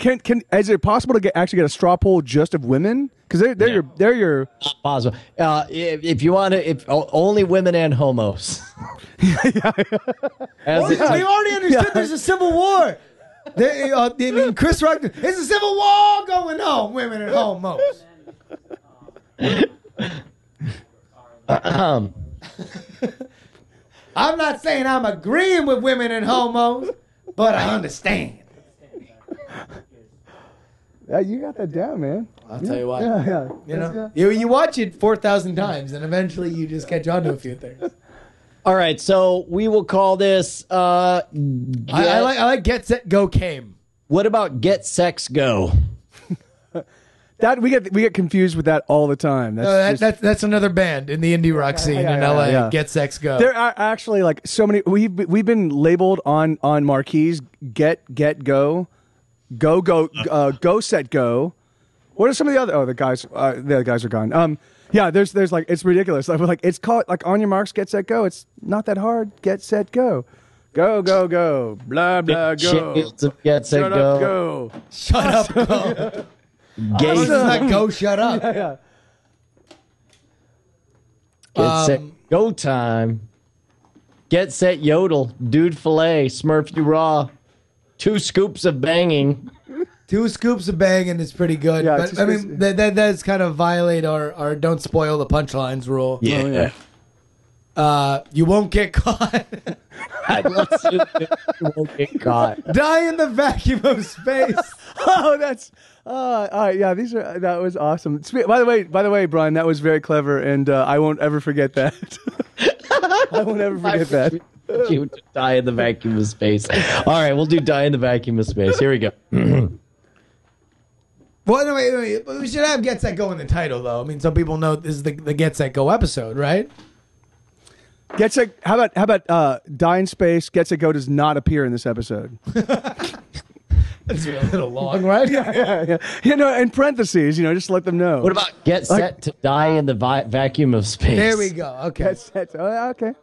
Speaker 3: is it possible to actually get a straw poll just of women? Because they're your
Speaker 1: not possible. If you want to, if only women and homos.
Speaker 2: We already understood there's a civil war. Chris Rock, there's a civil war going on, women and homos. I'm not saying I'm agreeing with women and homos, but I understand.
Speaker 3: Yeah, you got that down, man.
Speaker 2: I'll tell you what.
Speaker 3: Yeah.
Speaker 2: You know, you watch it 4,000 times, and eventually you just catch on to a few things.
Speaker 1: All right, so we will call this.
Speaker 2: I like Get Set Go Came.
Speaker 1: What about Get Sex Go?
Speaker 3: That we get confused with that all the time.
Speaker 2: That's another band in the indie rock scene in LA.
Speaker 3: Yeah.
Speaker 2: Get Sex Go.
Speaker 3: There are actually like so many. We've been labeled on marquees. Get go. Go set go. What are some of the other? Oh, the guys are gone. Yeah, there's like it's ridiculous. Like it's called like on your marks, get set go. It's not that hard. Get set go. Go. Blah blah go.
Speaker 1: Get set
Speaker 3: Shut up, go.
Speaker 2: Shut up, go.
Speaker 1: Gay.
Speaker 2: This is not go. Shut up.
Speaker 3: Yeah.
Speaker 1: Get set go time. Get set yodel. Dude fillet. Smurf you raw. 2 scoops of banging.
Speaker 2: 2 scoops of banging is pretty good.
Speaker 3: Yeah,
Speaker 2: but I mean, that does kind of violate our don't spoil the punchlines rule.
Speaker 1: Yeah.
Speaker 2: You won't get caught.
Speaker 1: You won't get caught.
Speaker 2: Die in the vacuum of space.
Speaker 3: Oh, that's all right. Yeah, that was awesome. By the way, Brian, that was very clever, and I won't ever forget that. I won't ever forget that.
Speaker 1: You die in the vacuum of space. All right, we'll do die in the vacuum of space. Here we go.
Speaker 2: Well, no, wait. We should have Get Set Go in the title, though. I mean, so people know this is the Get Set Go episode, right?
Speaker 3: Gets a how about die in space? Gets a go does not appear in this episode.
Speaker 2: That's a little long, right?
Speaker 3: Yeah. You know, in parentheses, you know, just let them know.
Speaker 1: What about get set to die in the vacuum of space?
Speaker 2: There we go. Okay.
Speaker 3: Get set. Oh, okay.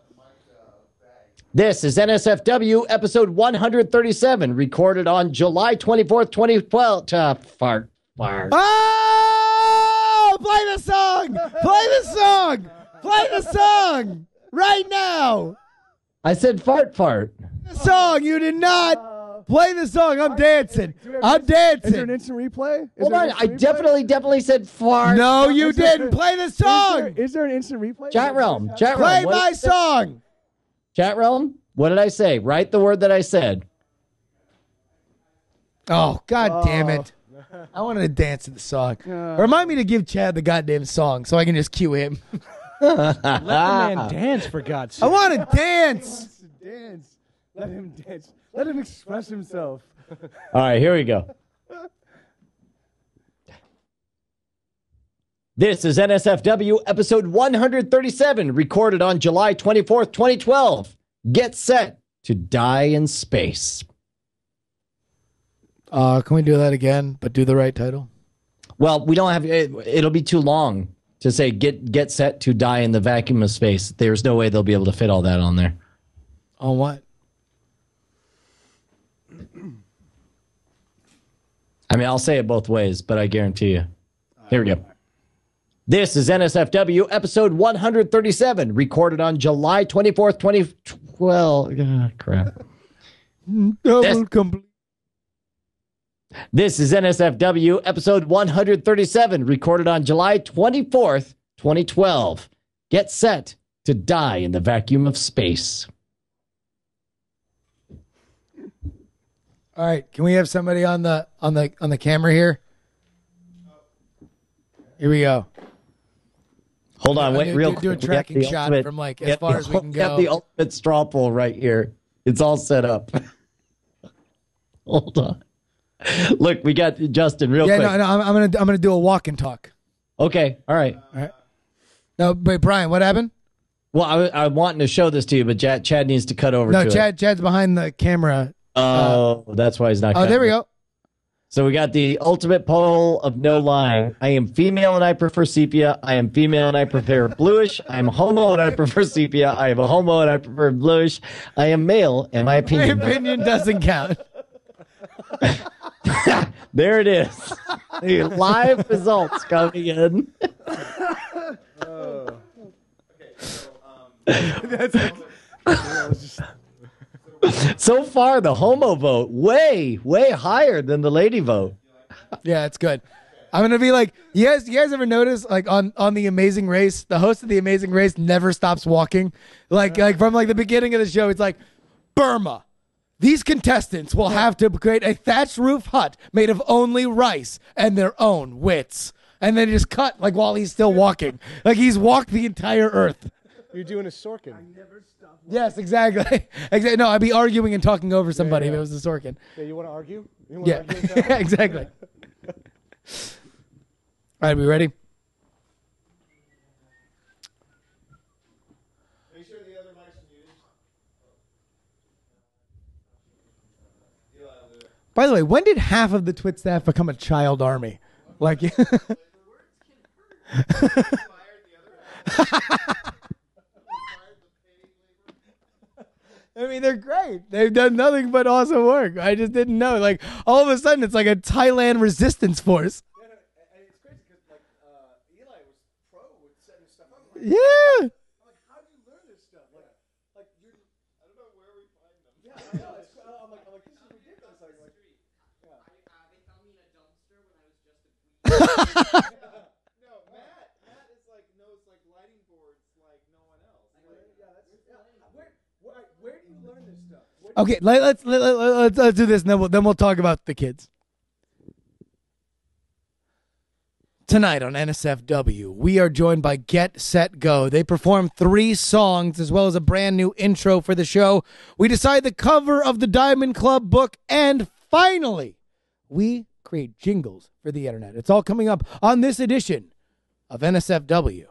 Speaker 1: This is NSFW episode 137, recorded on July 24th, 2012. Fart.
Speaker 2: Oh! Play the song! Play the song! Play the song! Right now!
Speaker 1: I said fart.
Speaker 2: The song, you did not play the song. I'm dancing. I'm dancing.
Speaker 3: Is there an instant replay?
Speaker 1: Hold on, I definitely said fart.
Speaker 2: No, you didn't. Play the song.
Speaker 3: Is there an instant replay?
Speaker 1: Chat realm.
Speaker 2: Play my song.
Speaker 1: Chat realm, what did I say? Write the word that I said.
Speaker 2: Oh, God damn it. I wanted to dance to the song. Remind me to give Chad the goddamn song so I can just cue him.
Speaker 4: Let the man dance, for God's sake.
Speaker 2: I want to dance.
Speaker 3: Let him dance. Let him express himself.
Speaker 1: All right, here we go. This is NSFW episode 137, recorded on July 24th, 2012. Get set to die in space.
Speaker 2: Can we do that again, but do the right title?
Speaker 1: Well, we don't have it'll be too long to say get set to die in the vacuum of space. There's no way they'll be able to fit all that on there.
Speaker 2: On what?
Speaker 1: I mean, I'll say it both ways, but I guarantee you. Here we go. This is NSFW episode 137, recorded on July 24th, 2012. Crap. This is NSFW episode 137, recorded on July 24th, 2012. Get set to die in the vacuum of space.
Speaker 2: All right, can we have somebody on the camera here? Here we go.
Speaker 1: Hold on, wait, real
Speaker 2: quick. Do a tracking shot from like as far as we can go.
Speaker 1: We have the ultimate straw poll right here. It's all set up. Hold on. Look, we got Justin real quick.
Speaker 2: Yeah, no, I'm gonna do a walk and talk.
Speaker 1: Okay, all right.
Speaker 2: No, wait, Brian, what happened?
Speaker 1: Well, I'm wanting to show this to you, but Chad needs to cut over to it.
Speaker 2: Chad's behind the camera.
Speaker 1: Oh, that's why he's not.
Speaker 2: Oh, there we go.
Speaker 1: So we got the ultimate poll of no lying. I am female and I prefer sepia. I am female and I prefer bluish. I am homo and I prefer sepia. I am a homo and I prefer bluish. I am male and my opinion.
Speaker 2: My opinion doesn't count.
Speaker 1: There it is. The live results coming in. So far, the homo vote way higher than the lady vote.
Speaker 2: Yeah, it's good. I'm gonna be like, you guys ever notice like on The Amazing Race, the host of The Amazing Race never stops walking. Like from like the beginning of the show, it's like Burma. These contestants will have to create a thatched roof hut made of only rice and their own wits. And then just cut like while he's still walking. Like he's walked the entire earth.
Speaker 4: You're doing a Sorkin.
Speaker 2: Yes, exactly. No, I'd be arguing and talking over somebody if it was a Sorkin.
Speaker 4: Yeah, you want to argue?
Speaker 2: Yeah, exactly. All right, we ready?
Speaker 8: Make sure the other mic's muted.
Speaker 2: By the way, when did half of the TWiT staff become a child army? Like, I mean, they're great. They've done nothing but awesome work. I just didn't know. Like, all of a sudden, it's like a Thailand resistance force.
Speaker 3: And it's crazy because like Eli was pro with setting stuff up.
Speaker 2: Yeah.
Speaker 3: I'm like, how do you learn this stuff? Like you're, I don't know where we find them. Yeah, I know. I'm like, this is ridiculous. Like, yeah.
Speaker 8: They found me in a dumpster when I was just a No, Matt is like knows like lighting boards like no one else.
Speaker 3: Where do you learn this stuff?
Speaker 2: Okay, let's do this, and then we'll talk about the kids. Tonight on NSFW, we are joined by Get Set Go. They perform 3 songs as well as a brand new intro for the show. We decide the cover of the Diamond Club book, and finally, we create jingles for the internet. It's all coming up on this edition of NSFW.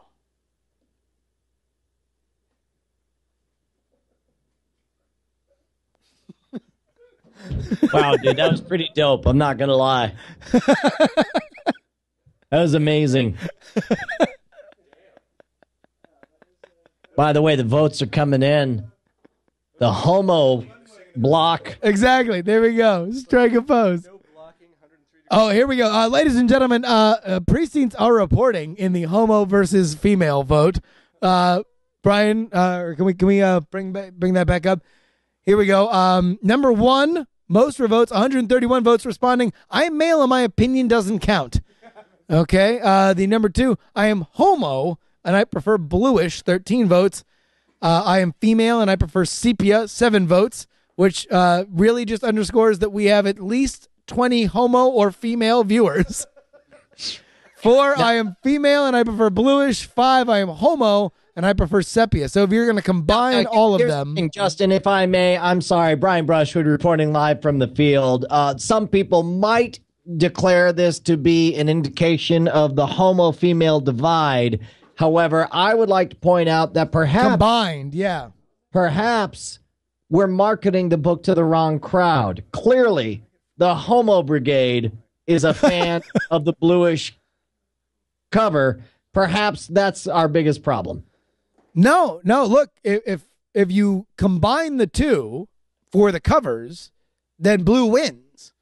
Speaker 1: Wow, dude, that was pretty dope. I'm not going to lie. That was amazing. By the way, the votes are coming in. The homo block.
Speaker 2: Exactly. There we go. Strike a pose. Oh, here we go. Ladies and gentlemen, precincts are reporting in the homo versus female vote. Brian, can we bring that back up? Here we go. Number one, most votes, 131 votes responding. I am male and my opinion doesn't count. Okay. The number two, I am homo and I prefer bluish, 13 votes. I am female and I prefer sepia, 7 votes, which really just underscores that we have at least 20 homo or female viewers. 4, I am female and I prefer bluish. 5, I am homo and I prefer sepia. So if you're going to combine all of them.
Speaker 1: Justin, if I may, I'm sorry. Brian Brushwood reporting live from the field. Some people might declare this to be an indication of the homo-female divide. However, I would like to point out that
Speaker 2: combined,
Speaker 1: perhaps we're marketing the book to the wrong crowd. Clearly, the Homo Brigade is a fan of the bluish cover. Perhaps that's our biggest problem.
Speaker 2: No. Look, if you combine the two for the covers, then blue wins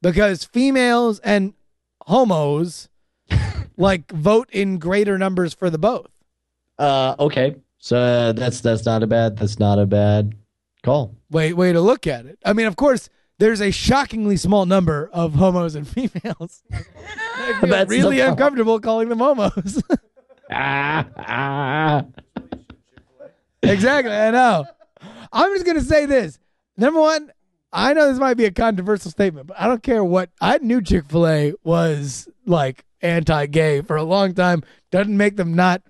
Speaker 2: because females and homos vote in greater numbers for the both.
Speaker 1: Okay, so that's not a bad call.
Speaker 2: Way to look at it. I mean, of course, there's a shockingly small number of homos and females. I feel really uncomfortable calling them homos. Exactly, I know. I'm just gonna say this. Number one, I know this might be a controversial statement, but I don't care what. I knew Chick-fil-A was anti-gay for a long time. Doesn't make them not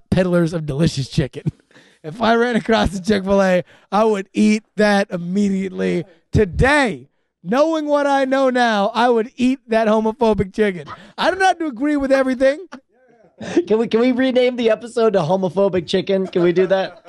Speaker 2: peddlers of delicious chicken. If I ran across a Chick-fil-A, I would eat that immediately. Today, knowing what I know now, I would eat that homophobic chicken. I do not agree with everything.
Speaker 1: Can we rename the episode to Homophobic Chicken? Can we do that?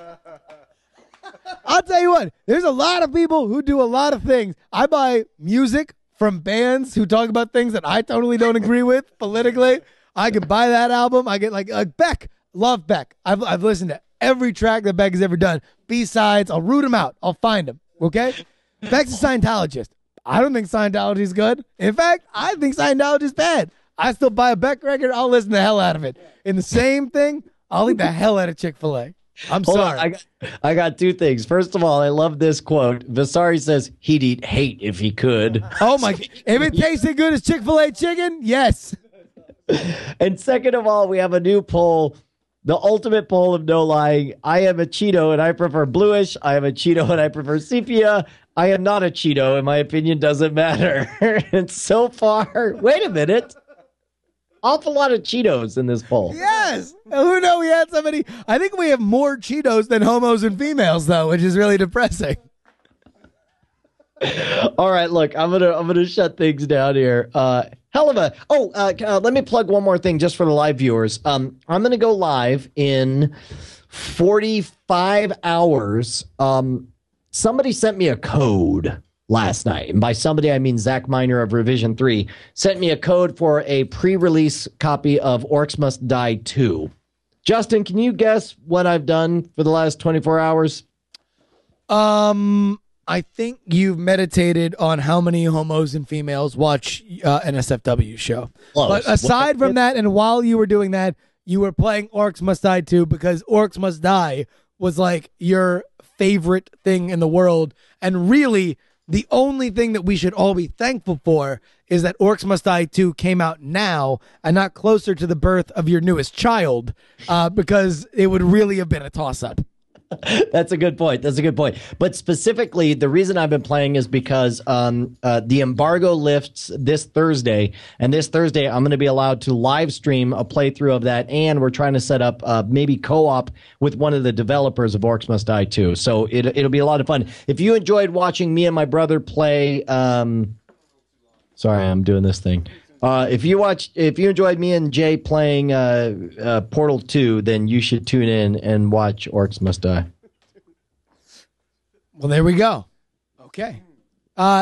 Speaker 2: I'll tell you what, there's a lot of people who do a lot of things. I buy music from bands who talk about things that I totally don't agree with politically. I could buy that album. I get like Beck. Love Beck. I've listened to every track that Beck has ever done. B-sides. I'll root them out. I'll find them. Okay? Beck's a Scientologist. I don't think Scientology is good. In fact, I think Scientology is bad. I still buy a Beck record. I'll listen the hell out of it. In the same thing, I'll eat the hell out of Chick-fil-A. I'm sorry.
Speaker 1: I got 2 things. First of all, I love this quote. Vasari says he'd eat hate if he could.
Speaker 2: Oh my! If it tasted good as Chick-fil-A chicken, yes.
Speaker 1: And second of all, we have a new poll. The ultimate poll of no lying. I am a Cheeto and I prefer bluish. I am a Cheeto and I prefer sepia. I am not a Cheeto and my opinion doesn't matter. And so far, wait a minute. Awful lot of Cheetos in this poll.
Speaker 2: Yes. Who knew we had somebody? I think we have more Cheetos than homos and females, though, which is really depressing.
Speaker 1: All right, look, I'm gonna shut things down here. Let me plug one more thing just for the live viewers. I'm gonna go live in 45 hours. Somebody sent me a code last night, and by somebody I mean Zach Miner of Revision 3 sent me a code for a pre-release copy of Orcs Must Die 2. Justin, can you guess what I've done for the last 24 hours?
Speaker 2: I think you've meditated on how many homos and females watch NSFW show.
Speaker 1: Close.
Speaker 2: But aside from that, and while you were doing that, you were playing Orcs Must Die 2 because Orcs Must Die was like your favorite thing in the world, and really the only thing that we should all be thankful for is that Orcs Must Die 2 came out now and not closer to the birth of your newest child, because it would really have been a toss-up.
Speaker 1: That's a good point. But specifically, the reason I've been playing is because the embargo lifts this Thursday, and this Thursday I'm going to be allowed to live stream a playthrough of that, and we're trying to set up maybe co-op with one of the developers of Orcs Must Die 2. So it'll be a lot of fun. If you enjoyed watching me and my brother play, sorry, I'm doing this thing. If you enjoyed me and Jay playing Portal 2, then you should tune in and watch Orcs Must Die.
Speaker 2: Well, there we go. Okay.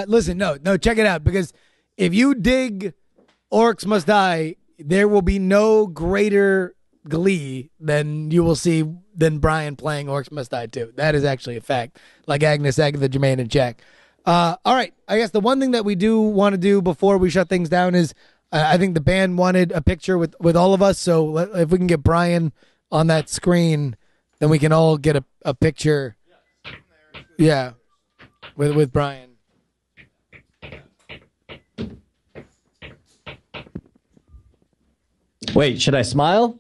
Speaker 2: Listen, no, check it out, because if you dig Orcs Must Die, there will be no greater glee than you will see than Brian playing Orcs Must Die 2. That is actually a fact. Like Agnes, Agatha, Jermaine, and Jack. All right, I guess the one thing that we do want to do before we shut things down is I think the band wanted a picture with all of us, so if we can get Brian on that screen, then we can all get a picture. Yeah, with Brian.
Speaker 1: Wait, should I smile?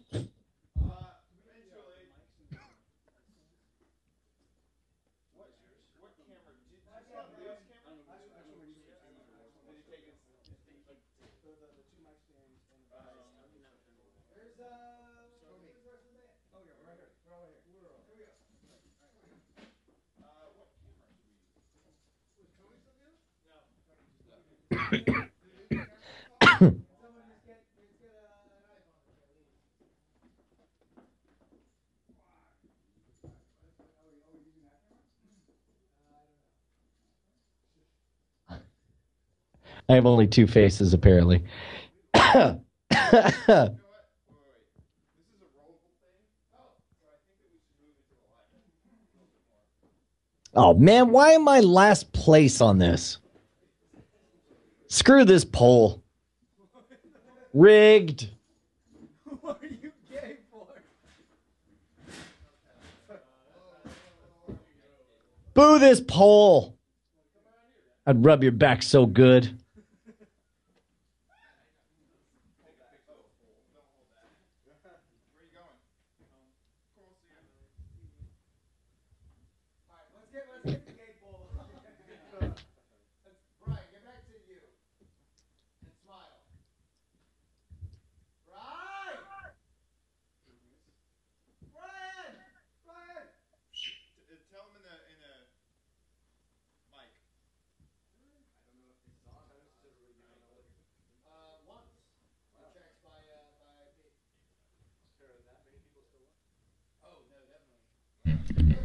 Speaker 1: I have only two faces, apparently. Oh, man, why am I last place on this? Screw this poll. Rigged.
Speaker 2: What are you gay for?
Speaker 1: Boo this poll. I'd rub your back so good.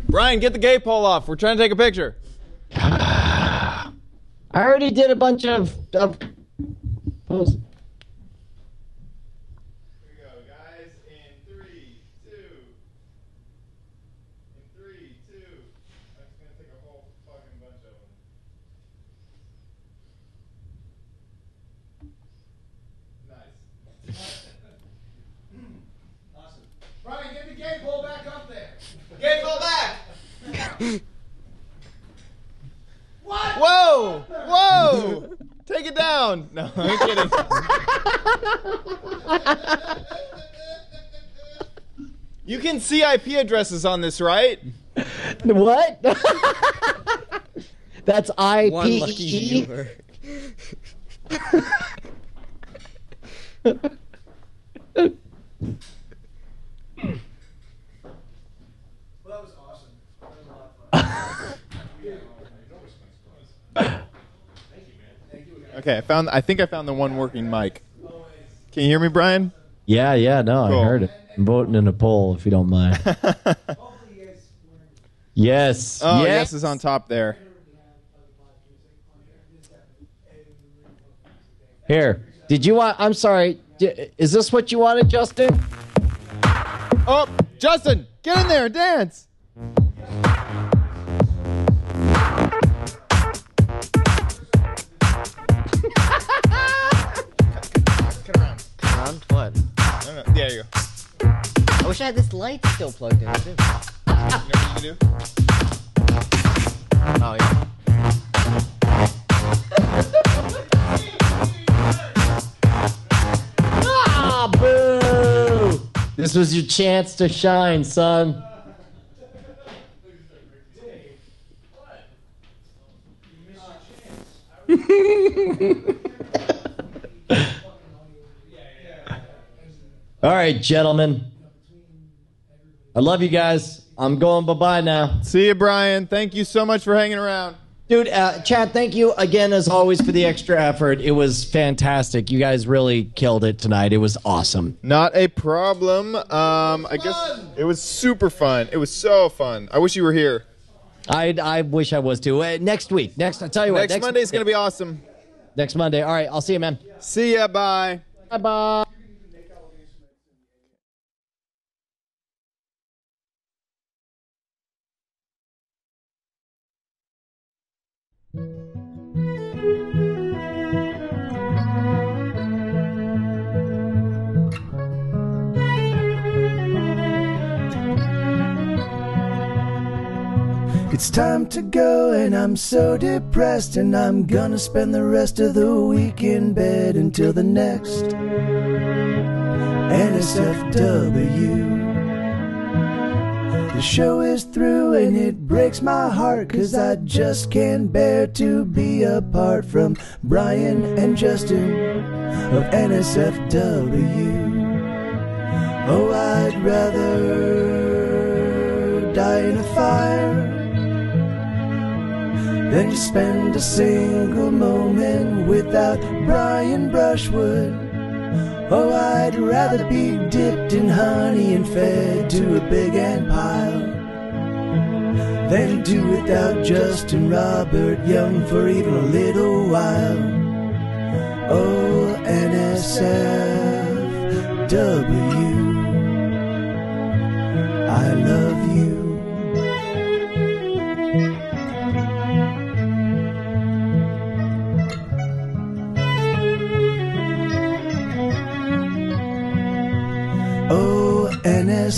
Speaker 8: Brian, get the gay pole off. We're trying to take a picture.
Speaker 1: I already did a bunch of poses.
Speaker 8: Here we go, guys. In 3, 2. In 3, 2. I'm just going to take a whole fucking bunch of them. Nice. Awesome.
Speaker 2: Brian, get the gay pole back up there.
Speaker 8: Gay pole back!
Speaker 2: What?
Speaker 8: Whoa! Whoa! Take it down! No, I'm kidding. You can see IP addresses on this, right?
Speaker 1: What? That's IP.
Speaker 11: One lucky viewer.
Speaker 8: Okay, I think I found the one working mic. Can you hear me, Brian?
Speaker 1: Yeah, no,
Speaker 8: Cool.
Speaker 1: I heard it. I'm voting in a poll, if you don't mind. Yes.
Speaker 8: Oh, yes is on top there.
Speaker 1: Here. Did you want... I'm sorry. Is this what you wanted, Justin?
Speaker 8: Oh, Justin, get in there and dance. Cut around.
Speaker 11: What?
Speaker 8: Yeah, you go.
Speaker 11: I wish I had this light still plugged in too.
Speaker 8: You know what you can do?
Speaker 11: Oh yeah.
Speaker 1: Ah, boo! This was your chance to shine, son. All right, gentlemen. I love you guys. I'm going bye-bye now.
Speaker 8: See you, Brian. Thank you so much for hanging around.
Speaker 1: Dude, Chad, thank you again, as always, for the extra effort. It was fantastic. You guys really killed it tonight. It was awesome.
Speaker 8: Not a problem. I guess it was super fun. It was so fun. I wish you were here.
Speaker 1: I wish I was too. Next week. I tell you what.
Speaker 8: Next Monday's going to be awesome.
Speaker 1: Next Monday. All right. I'll see you, man.
Speaker 8: See ya. Bye.
Speaker 1: Bye-bye.
Speaker 12: It's time to go and I'm so depressed, and I'm gonna spend the rest of the week in bed until the next NSFW. The show is through and it breaks my heart, 'cause I just can't bear to be apart from Brian and Justin of NSFW. Oh, I'd rather die in a fire than to spend a single moment without Brian Brushwood. Oh, I'd rather be dipped in honey and fed to a big ant pile than do without Justin Robert Young for even a little while. Oh, NSFW, I love you. Oh, NSFW.